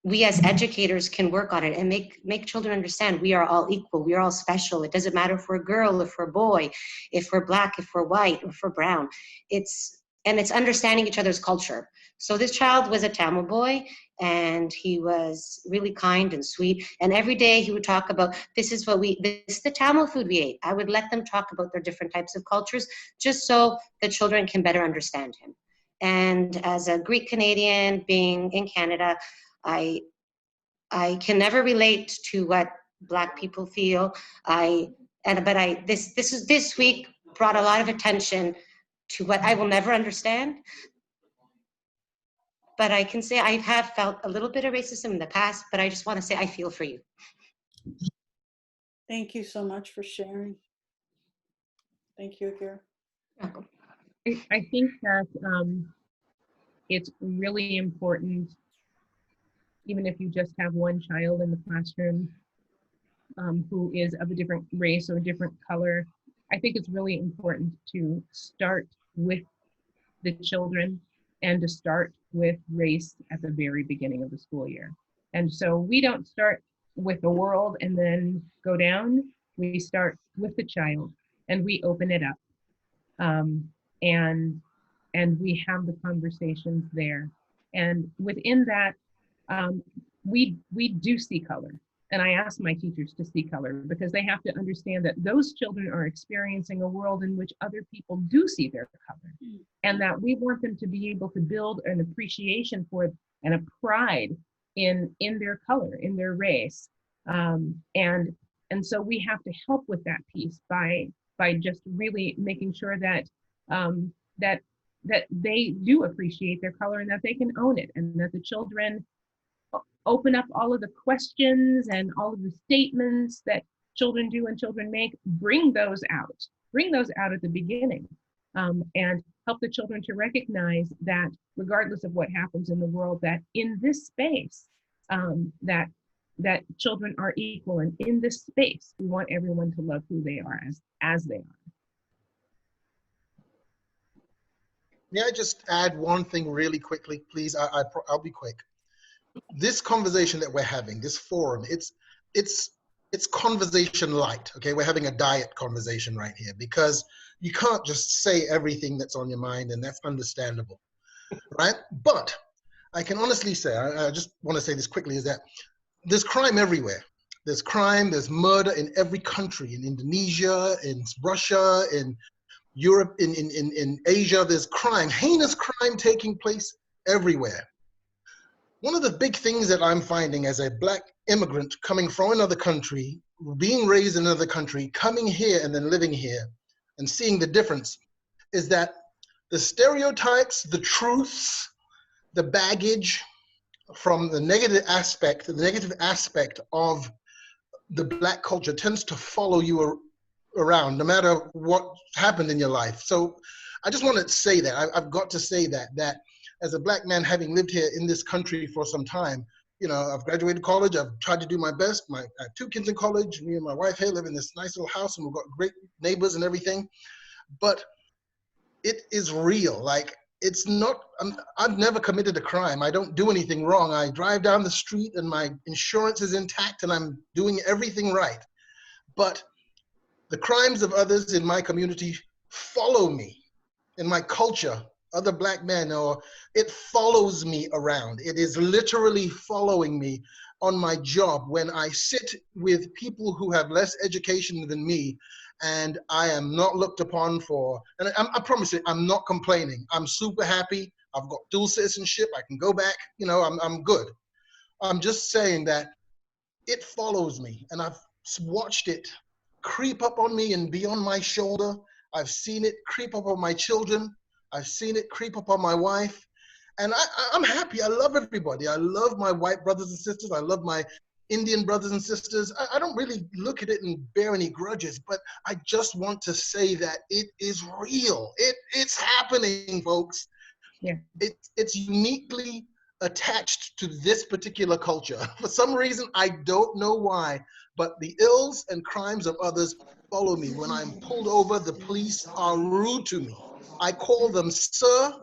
we as educators can work on it and make children understand we are all equal, we are all special. It doesn't matter if we're a girl, if we're a boy, if we're Black, if we're white, if we're brown. It's understanding each other's culture. So this child was a Tamil boy, and he was really kind and sweet. And every day he would talk about, this is the Tamil food we ate. I would let them talk about their different types of cultures, just so the children can better understand him. And as a Greek Canadian being in Canada, I can never relate to what Black people feel. This week brought a lot of attention to what I will never understand. But I can say I have felt a little bit of racism in the past, but I just want to say I feel for you. Thank you so much for sharing. Thank you, Aguirre. I think that it's really important, even if you just have one child in the classroom who is of a different race or a different color, I think it's really important to start with the children and to start with race at the very beginning of the school year. And so we don't start with the world and then go down. We start with the child and we open it up. And we have the conversations there. And within that, we do see color. And I ask my teachers to see color because they have to understand that those children are experiencing a world in which other people do see their color, and that we want them to be able to build an appreciation for it and a pride in their color, in their race. And so we have to help with that piece by just really making sure that that they do appreciate their color and that they can own it, and that the children open up all of the questions and all of the statements that children do and children make, bring those out at the beginning, and help the children to recognize that regardless of what happens in the world, that in this space, that children are equal, and in this space, we want everyone to love who they are as they are. May I just add one thing really quickly, please? I'll be quick. This conversation that we're having, this forum, it's conversation light, okay? We're having a diet conversation right here because you can't just say everything that's on your mind, and that's understandable, right? But I can honestly say, I just want to say this quickly, is that there's crime everywhere. There's crime, there's murder in every country, in Indonesia, in Russia, in Europe, in Asia, there's crime, heinous crime taking place everywhere. One of the big things that I'm finding as a Black immigrant coming from another country, being raised in another country, coming here and then living here and seeing the difference is that the stereotypes, the truths, the baggage from the negative aspect of the Black culture tends to follow you around no matter what happened in your life. So I just want to say that, I've got to say that as a Black man, having lived here in this country for some time, you know, I've graduated college, I've tried to do my best. I have 2 kids in college, me and my wife here live in this nice little house, and we've got great neighbors and everything. But it is real. Like, it's not, I've never committed a crime. I don't do anything wrong. I drive down the street and my insurance is intact and I'm doing everything right. But the crimes of others in my community follow me, in my culture, other Black men, or it follows me around. It is literally following me on my job when I sit with people who have less education than me, and I am not looked upon for, and I promise you, I'm not complaining. I'm super happy. I've got dual citizenship. I can go back, you know, I'm good. I'm just saying that it follows me, and I've watched it creep up on me and be on my shoulder. I've seen it creep up on my children. I've seen it creep up on my wife. And I'm happy. I love everybody. I love my white brothers and sisters. I love my Indian brothers and sisters. I don't really look at it and bear any grudges, but I just want to say that it is real. It's happening, folks. Yeah. It's uniquely attached to this particular culture. For some reason, I don't know why, but the ills and crimes of others follow me. When I'm pulled over, the police are rude to me. I call them sir.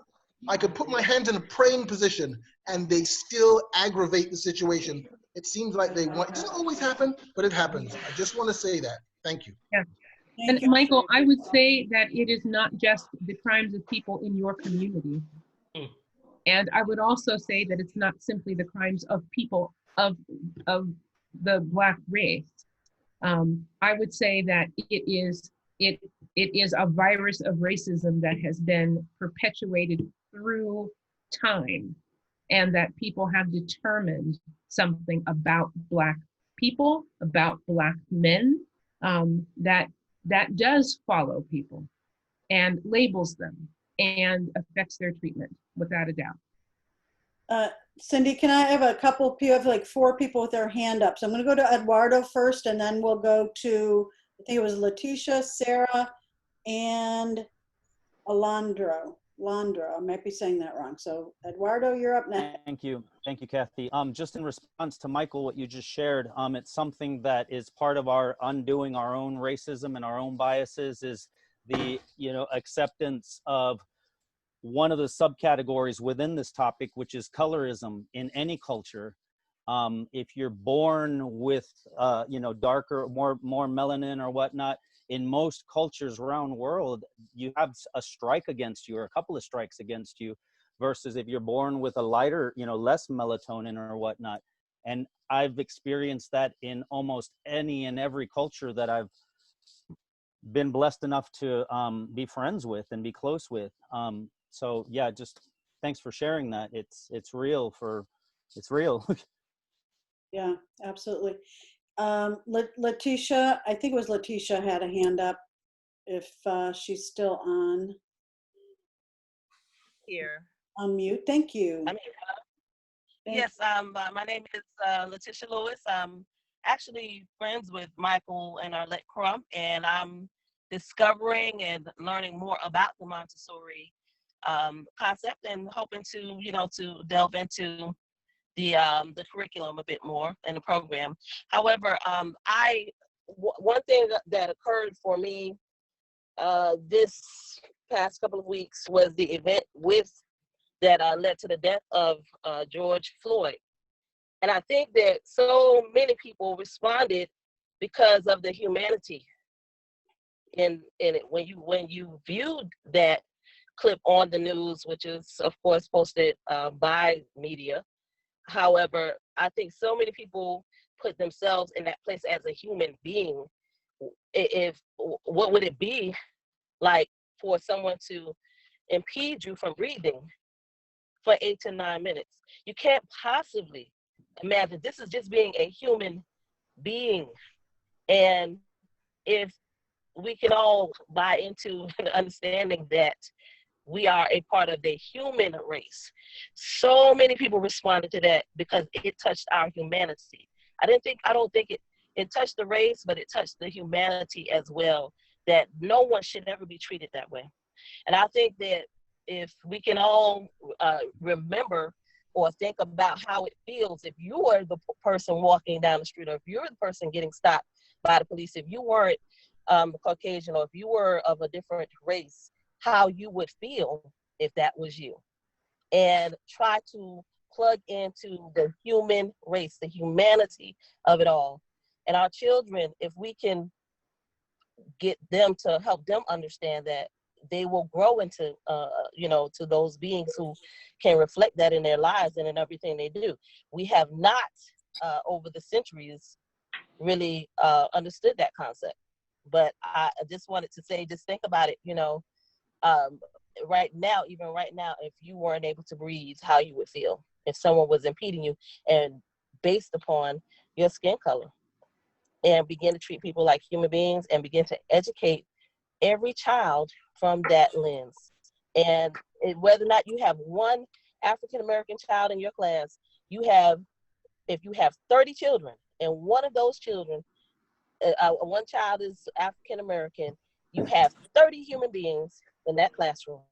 I could put my hands in a praying position and they still aggravate the situation. It seems like they want, it doesn't always happen, but it happens. I just want to say that. Thank you. Yeah. And Michael, I would say that it is not just the crimes of people in your community. And I would also say that it's not simply the crimes of people of the Black race. I would say that it is a virus of racism that has been perpetuated through time, and that people have determined something about Black people, about Black men, that does follow people and labels them and affects their treatment, without a doubt. Cindy, can I have a couple, you have like 4 people with their hand up. So I'm gonna go to Eduardo first, and then we'll go to, I think it was Letitia, Sarah, and Alondra. I might be saying that wrong. So Eduardo, you're up next. Thank you, Kathy. Just in response to Michael, what you just shared, it's something that is part of our undoing our own racism and our own biases, is the, you know, acceptance of one of the subcategories within this topic, which is colorism in any culture. If you're born with, you know, darker, more melanin or whatnot, in most cultures around the world, you have a strike against you or a couple of strikes against you, versus if you're born with a lighter, you know, less melatonin or whatnot, And I've experienced that in almost any and every culture that I've been blessed enough to be friends with and be close with. So yeah, just thanks for sharing that. It's real. It's real. Yeah, absolutely. Letitia, I think it was Letitia had a hand up, if she's still on. Here. Unmute, thank you. I'm here. Yes, my name is Letitia Lewis. I'm actually friends with Michael and Arlette Crump, and I'm discovering and learning more about the Montessori concept and hoping to, to delve into the curriculum a bit more in the program. However, one thing that occurred for me this past couple of weeks was the event that led to the death of George Floyd. And I think that so many people responded because of the humanity in it. When you viewed that clip on the news, which is of course posted by media. However, I think so many people put themselves in that place as a human being. What would it be like for someone to impede you from breathing for 8 to 9 minutes? You can't possibly imagine. This is just being a human being. And if we can all buy into the understanding that we are a part of the human race. So many people responded to that because it touched our humanity. I don't think it touched the race, but it touched the humanity as well, that no one should ever be treated that way. And I think that if we can all remember or think about how it feels if you are the person walking down the street, or if you're the person getting stopped by the police, if you weren't Caucasian, or if you were of a different race, how you would feel if that was you. And try to plug into the human race, the humanity of it all. And our children, if we can get them to help them understand that, they will grow into, to those beings who can reflect that in their lives and in everything they do. We have not, over the centuries, really understood that concept. But I just wanted to say, just think about it, right now, if you weren't able to breathe, how you would feel if someone was impeding you, and based upon your skin color. And begin to treat people like human beings and begin to educate every child from that lens. And whether or not you have one African-American child in your class, if you have 30 children and one of those children, one child is African-American, you have 30 human beings in that classroom.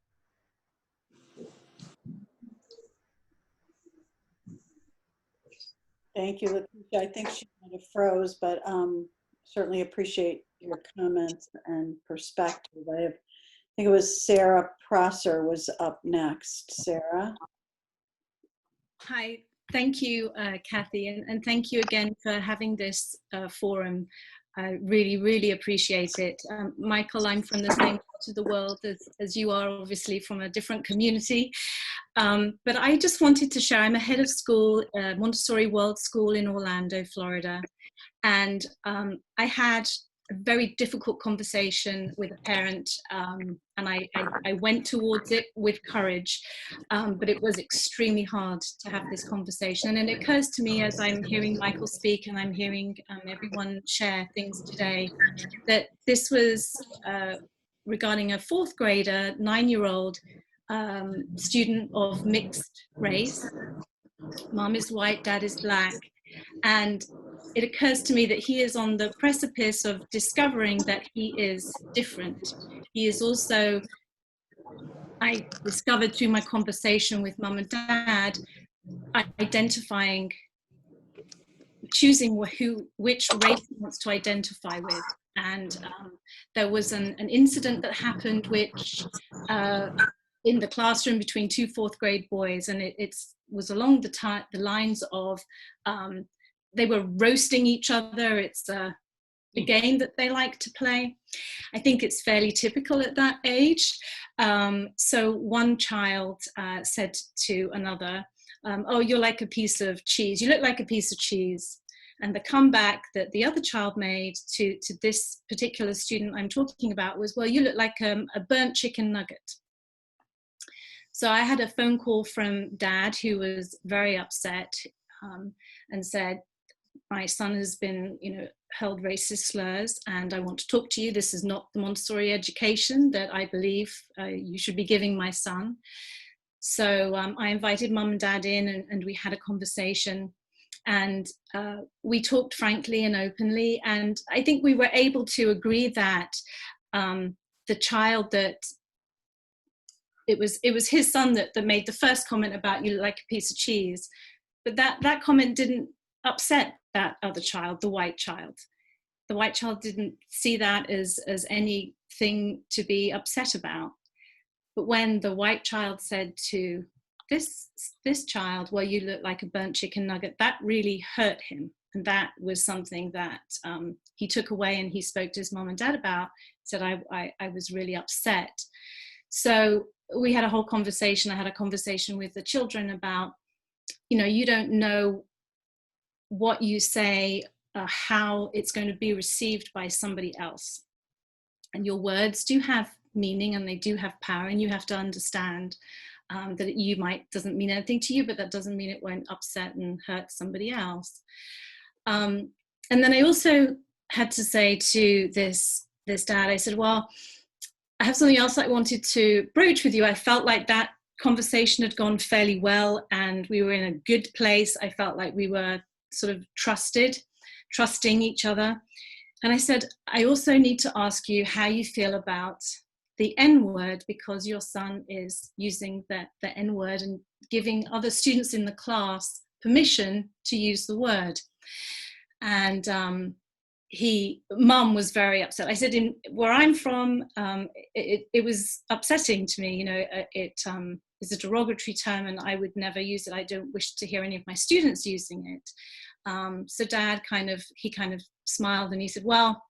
Thank you, Letitia. I think she kind of froze, but certainly appreciate your comments and perspective. I think it was Sarah Prosser was up next. Sarah? Hi, thank you, Kathy, and thank you again for having this forum. I really, really appreciate it. Michael, I'm from the same part of the world as you are, obviously from a different community. But I just wanted to share, I'm a head of school, Montessori World School in Orlando, Florida. And I had a very difficult conversation with a parent, and I went towards it with courage, but it was extremely hard to have this conversation. And it occurs to me as I'm hearing Michael speak and I'm hearing everyone share things today, that this was regarding a 4th grader, 9-year-old student of mixed race. Mom is white, dad is black. And it occurs to me that he is on the precipice of discovering that he is different. He is also, I discovered through my conversation with mom and dad, identifying, choosing which race he wants to identify with. And there was an incident that happened which in the classroom between 2 4th grade boys, and it was along the lines of they were roasting each other. It's a game that they like to play. I think it's fairly typical at that age. So one child said to another, oh, you're like a piece of cheese. You look like a piece of cheese. And the comeback that the other child made to this particular student I'm talking about was, well, you look like a burnt chicken nugget. So I had a phone call from Dad, who was very upset, and said, my son has been, hurled racist slurs, and I want to talk to you. This is not the Montessori education that I believe you should be giving my son. So I invited Mum and Dad in, and we had a conversation, and we talked frankly and openly. And I think we were able to agree that the child that it was his son that made the first comment about you look like a piece of cheese, but that comment didn't upset that other child, the white child. The white child didn't see that as anything to be upset about. But when the white child said to this child, well, you look like a burnt chicken nugget, that really hurt him. And that was something that he took away, and he spoke to his mom and dad about, said, I was really upset. So we had a whole conversation. I had a conversation with the children about, you don't know what you say, how it's going to be received by somebody else. And your words do have meaning, and they do have power, and you have to understand that doesn't mean anything to you, but that doesn't mean it won't upset and hurt somebody else. And then I also had to say to this dad, I said, well, I have something else I wanted to broach with you. I felt like that conversation had gone fairly well, and we were in a good place. I felt like we were sort of trusting each other. And I said, I also need to ask you how you feel about the N-word, because your son is using the N-word and giving other students in the class permission to use the word. And Mum was very upset. I said, where I'm from, it was upsetting to me. It is a derogatory term, and I would never use it. I don't wish to hear any of my students using it. So Dad kind of smiled, and he said, well,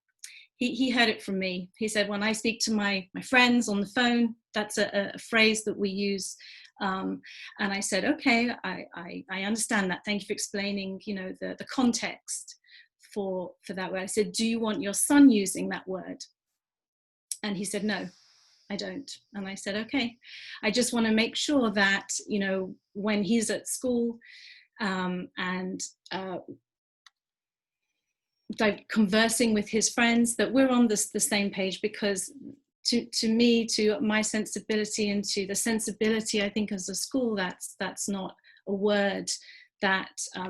he heard it from me. He said, when I speak to my friends on the phone, that's a phrase that we use. And I said, okay, I understand that. Thank you for explaining, the context for that word. I said, do you want your son using that word? And he said, no, I don't. And I said, okay, I just want to make sure that, when he's at school and conversing with his friends, that we're on the same page, because to me, to my sensibility and to the sensibility, I think, as a school, that's not a word that I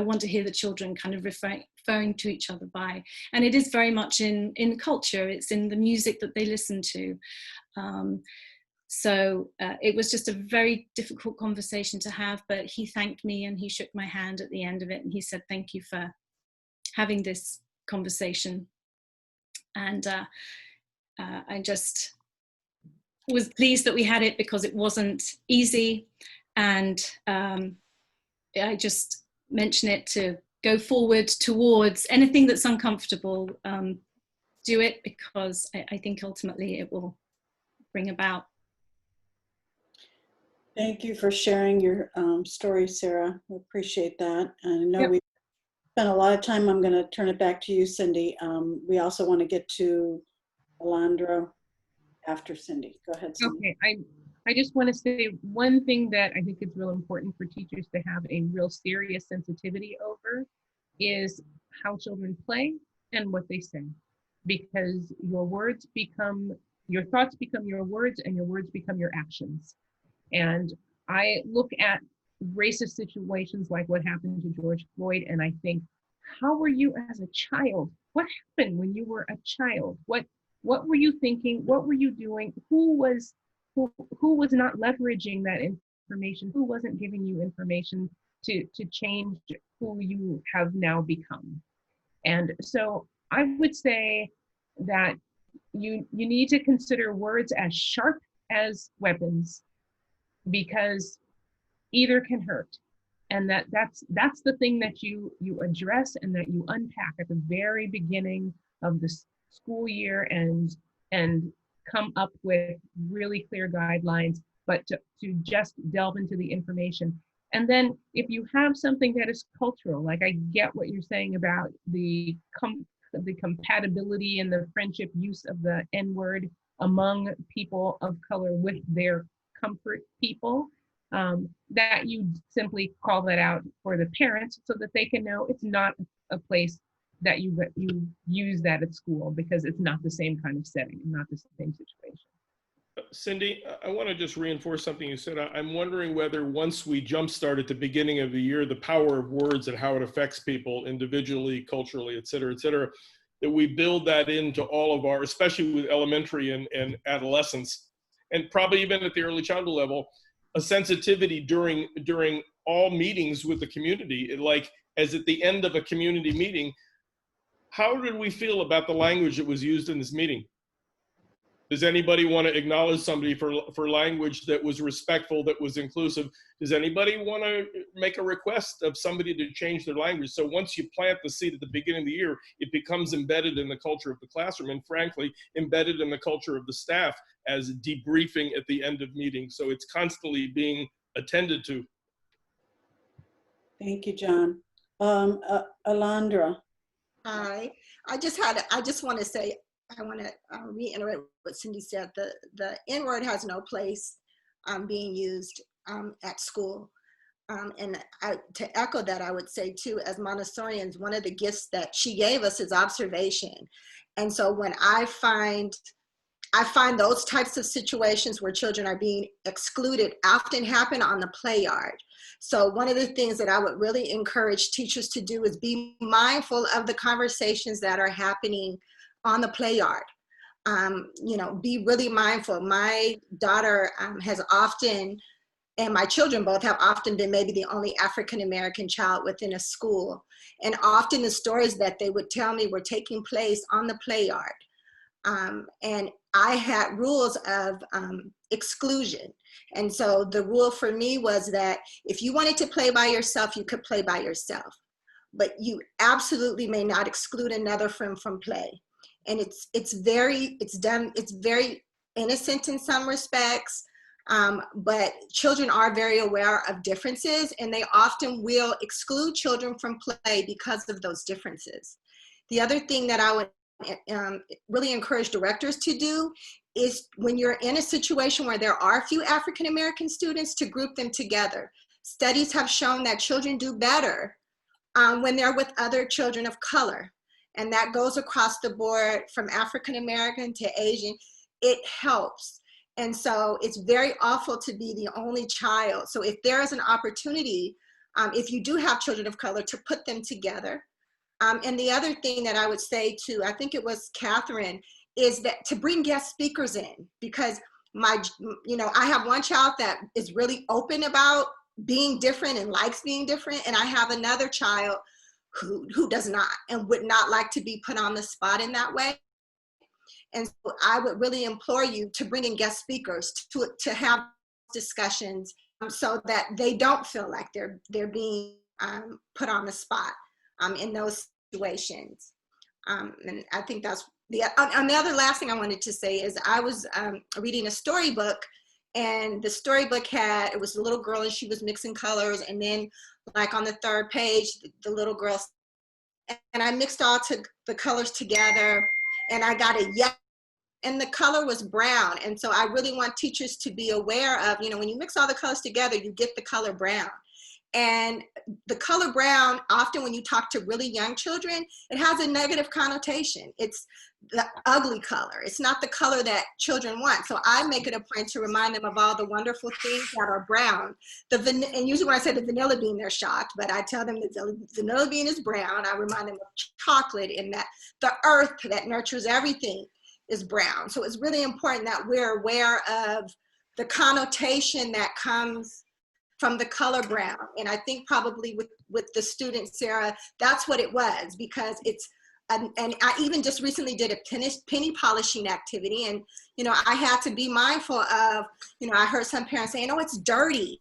want to hear the children kind of referring to each other by. And it is very much in culture. It's in the music that they listen to. So it was just a very difficult conversation to have, but he thanked me, and he shook my hand at the end of it, and he said, thank you for having this conversation. And I just was pleased that we had it, because it wasn't easy. And I just mention it to go forward towards anything that's uncomfortable, do it, because I think ultimately it will bring about. Thank you for sharing your story, Sarah. We appreciate that. And I know we spent a lot of time. I'm going to turn it back to you, Cindy. We also want to get to Alondra after Cindy. Go ahead, Cindy. Okay, I just want to say one thing that I think is real important for teachers to have a real serious sensitivity over is how children play and what they say, because your thoughts become your words, and your words become your actions. And I look at racist situations like what happened to George Floyd, and I think, how were you as a child? What happened when you were a child? What were you thinking? What were you doing? Who was not leveraging that information? Who wasn't giving you information to change who you have now become? And so I would say that you need to consider words as sharp as weapons, because either can hurt. And that's the thing that you address and that you unpack at the very beginning of the school year, and come up with really clear guidelines, but to just delve into the information. And then if you have something that is cultural, like I get what you're saying about the compatibility and the friendship use of the N-word among people of color with their comfort people, that you simply call that out for the parents so that they can know it's not a place that you use that at school, because it's not the same kind of setting and not the same situation. Cindy, I want to just reinforce something you said. I'm wondering whether once we jumpstart at the beginning of the year, the power of words and how it affects people individually, culturally, et cetera, that we build that into all of our, especially with elementary and adolescence, and probably even at the early childhood level, a sensitivity during all meetings with the community. Like, as at the end of a community meeting, how did we feel about the language that was used in this meeting? Does anybody want to acknowledge somebody for language that was respectful, that was inclusive? Does anybody want to make a request of somebody to change their language? So once you plant the seed at the beginning of the year, it becomes embedded in the culture of the classroom, and frankly, embedded in the culture of the staff as debriefing at the end of meetings. So it's constantly being attended to. Thank you, John. Alondra. Hi, I just want to say, I want to reiterate what Cindy said. The N-word has no place being used at school. And to echo that, I would say too, as Montessorians, one of the gifts that she gave us is observation. And so when I find those types of situations where children are being excluded often happen on the play yard. So one of the things that I would really encourage teachers to do is be mindful of the conversations that are happening on the play yard. Be really mindful. My daughter has often, and my children both have often been maybe the only African-American child within a school. And often the stories that they would tell me were taking place on the play yard. And I had rules of exclusion. And so the rule for me was that if you wanted to play by yourself, you could play by yourself. But you absolutely may not exclude another from play. And it's very innocent in some respects, but children are very aware of differences, and they often will exclude children from play because of those differences. The other thing that I would really encourage directors to do is, when you're in a situation where there are a few African American students, to group them together. Studies have shown that children do better when they're with other children of color. And that goes across the board from African American to Asian. It helps. And so it's very awful to be the only child. So if there is an opportunity, if you do have children of color, to put them together. And the other thing that I would say to, I think it was Catherine, is that to bring guest speakers in, because I have one child that is really open about being different and likes being different. And I have another child who does not and would not like to be put on the spot in that way. And so I would really implore you to bring in guest speakers to have discussions so that they don't feel like they're being put on the spot in those situations. And I think that's another last thing I wanted to say is I was reading a storybook, and the storybook it was a little girl and she was mixing colors, and then like on the third page, the little girl, and I mixed all the colors together, and I got a yellow, and the color was brown. And so I really want teachers to be aware of, when you mix all the colors together, you get the color brown. And the color brown, often when you talk to really young children, it has a negative connotation. It's the ugly color. It's not the color that children want. So I make it a point to remind them of all the wonderful things that are brown. And usually when I say the vanilla bean, they're shocked, but I tell them that the vanilla bean is brown. I remind them of chocolate, and that the earth that nurtures everything is brown. So it's really important that we're aware of the connotation that comes from the color brown. And I think probably with the student, Sarah, that's what it was, because it's, and I even just recently did a penny polishing activity, and, I had to be mindful of, I heard some parents saying, oh, it's dirty.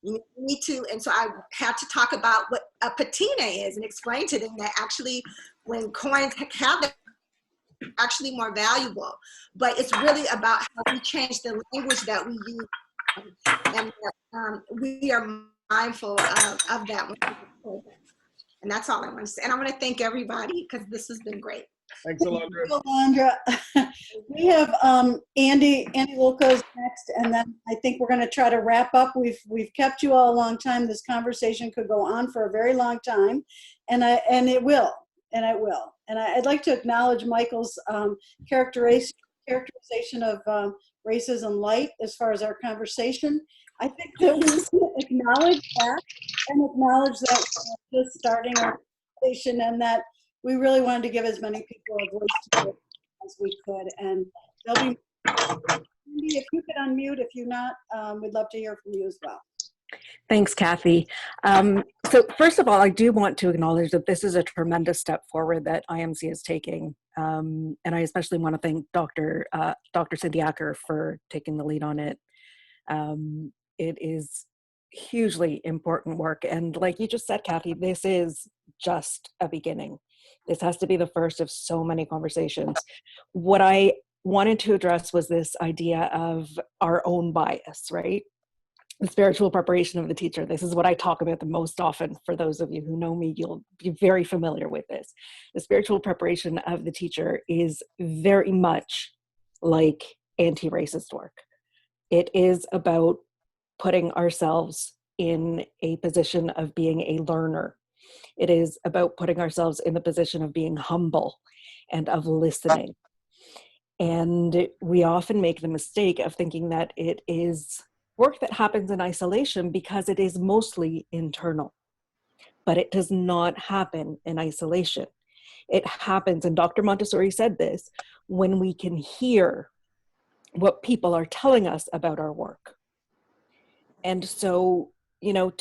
You need to, and so I had to talk about what a patina is and explain to them that actually when coins have that, actually more valuable, but it's really about how we change the language that we use, and we are mindful of that. And that's all I want to say. And I want to thank everybody because this has been great. Thanks, Alondra. Alondra. We have Andy Wilco's next, and then I think we're going to try to wrap up. We've kept you all a long time. This conversation could go on for a very long time, and it will. And I'd like to acknowledge Michael's characterization of racism light as far as our conversation. I think that we acknowledge that and acknowledge that we're just starting our conversation, and that we really wanted to give as many people a voice to it as we could. And there'll be, Cindy, if you could unmute, if you're not, we'd love to hear from you as well. Thanks, Kathy. So first of all, I do want to acknowledge that this is a tremendous step forward that IMC is taking. And I especially want to thank Dr. Cindy Acker for taking the lead on it. It is hugely important work. And like you just said, Kathy, this is just a beginning. This has to be the first of so many conversations. What I wanted to address was this idea of our own bias, right? The spiritual preparation of the teacher. This is what I talk about the most often. For those of you who know me, you'll be very familiar with this. The spiritual preparation of the teacher is very much like anti-racist work. It is about putting ourselves in a position of being a learner. It is about putting ourselves in the position of being humble and of listening. And we often make the mistake of thinking that it is work that happens in isolation because it is mostly internal. But it does not happen in isolation. It happens, and Dr. Montessori said this, when we can hear what people are telling us about our work. And so, you know,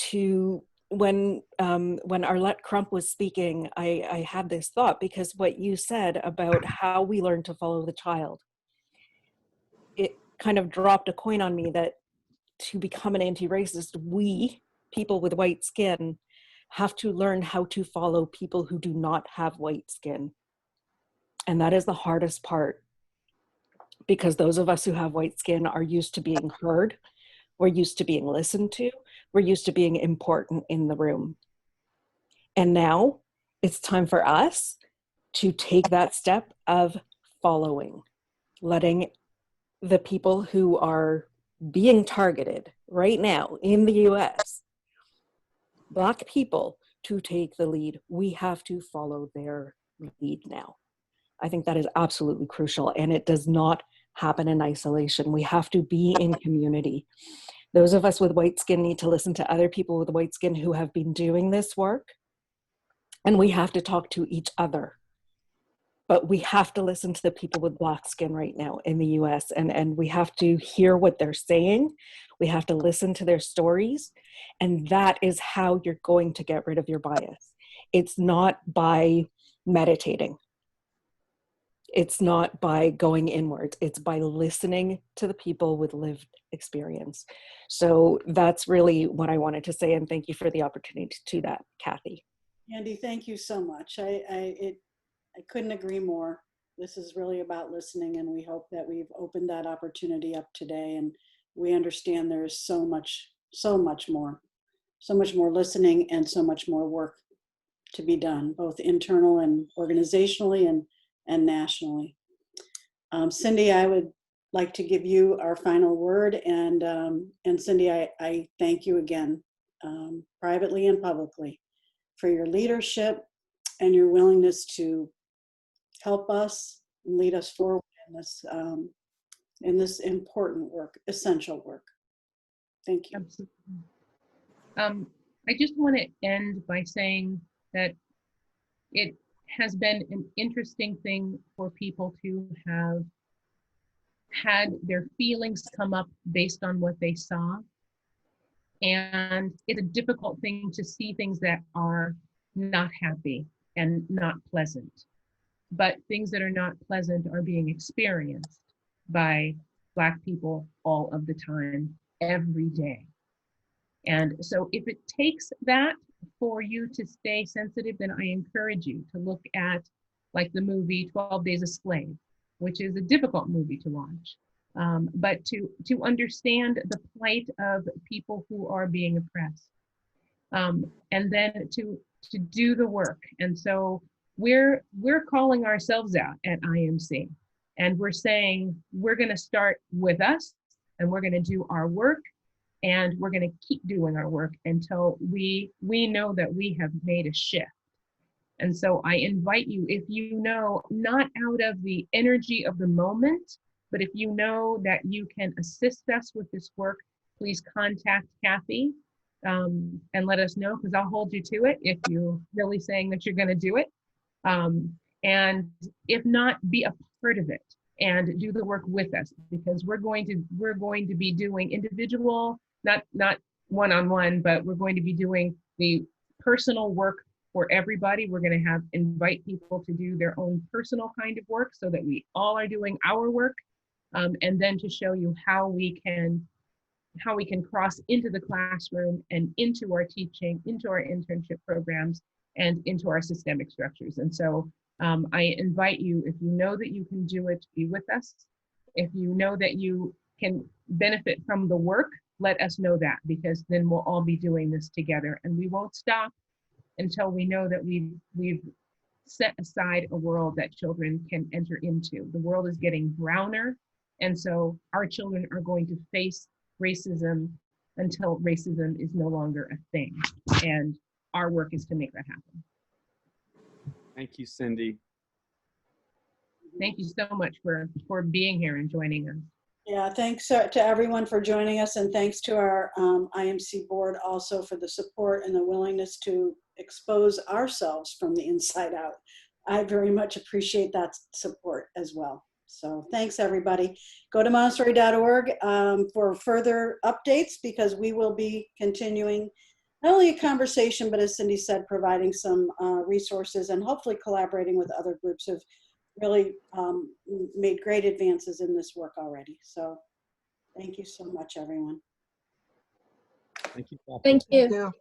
when Arlette Crump was speaking, I had this thought, because what you said about how we learn to follow the child, it kind of dropped a coin on me that to become an anti-racist, we, people with white skin, have to learn how to follow people who do not have white skin. And that is the hardest part, because those of us who have white skin are used to being heard. We're used to being listened to. We're used to being important in the room. And now it's time for us to take that step of following, letting the people who are being targeted right now in the US, Black people, to take the lead. We have to follow their lead now. I think that is absolutely crucial, and it does not happen in isolation. We have to be in community. Those of us with white skin need to listen to other people with white skin who have been doing this work, and we have to talk to each other. But we have to listen to the people with Black skin right now in the US, and we have to hear what they're saying. We have to listen to their stories, and that is how you're going to get rid of your bias. It's not by meditating. It's not by going inwards. It's by listening to the people with lived experience. So that's really what I wanted to say, and thank you for the opportunity to do that, Kathy. Andy, thank you so much. I couldn't agree more. This is really about listening, and we hope that we've opened that opportunity up today, and we understand there is so much more listening and so much more work to be done, both internal and organizationally and nationally. Cindy, I would like to give you our final word, and Cindy, I thank you again, privately and publicly, for your leadership and your willingness to help us and lead us forward in this important work, essential work. Thank you. Absolutely. I just want to end by saying that it has been an interesting thing for people to have had their feelings come up based on what they saw. And it's a difficult thing to see things that are not happy and not pleasant. But things that are not pleasant are being experienced by Black people all of the time, every day. And so if it takes that for you to stay sensitive, then I encourage you to look at like the movie 12 Days a Slave, which is a difficult movie to watch. But to understand the plight of people who are being oppressed. And then to do the work. And so we're calling ourselves out at IMC, and we're saying we're going to start with us, and we're going to do our work, and we're going to keep doing our work until we know that we have made a shift. And so I invite you, if you know, not out of the energy of the moment, but if you know that you can assist us with this work, please contact Kathy and let us know, because I'll hold you to it if you're really saying that you're going to do it. And if not, be a part of it and do the work with us, because we're going to be doing individual, not one-on-one, but we're going to be doing the personal work for everybody. We're going to invite people to do their own personal kind of work so that we all are doing our work, and then to show you how we can cross into the classroom and into our teaching, into our internship programs, and into our systemic structures. And so I invite you, if you know that you can do it, be with us. If you know that you can benefit from the work, let us know that, because then we'll all be doing this together, and we won't stop until we know that we've set aside a world that children can enter into. The world is getting browner, and so our children are going to face racism until racism is no longer a thing. And our work is to make that happen. Thank you, Cindy. Thank you so much for being here and joining us. Yeah, thanks to everyone for joining us, and thanks to our IMC board also for the support and the willingness to expose ourselves from the inside out. I very much appreciate that support as well. So thanks, everybody. Go to Montessori.org for further updates, because we will be continuing not only a conversation, but as Cindy said, providing some resources and hopefully collaborating with other groups who've really made great advances in this work already. So thank you so much, everyone. Thank you. Thank you.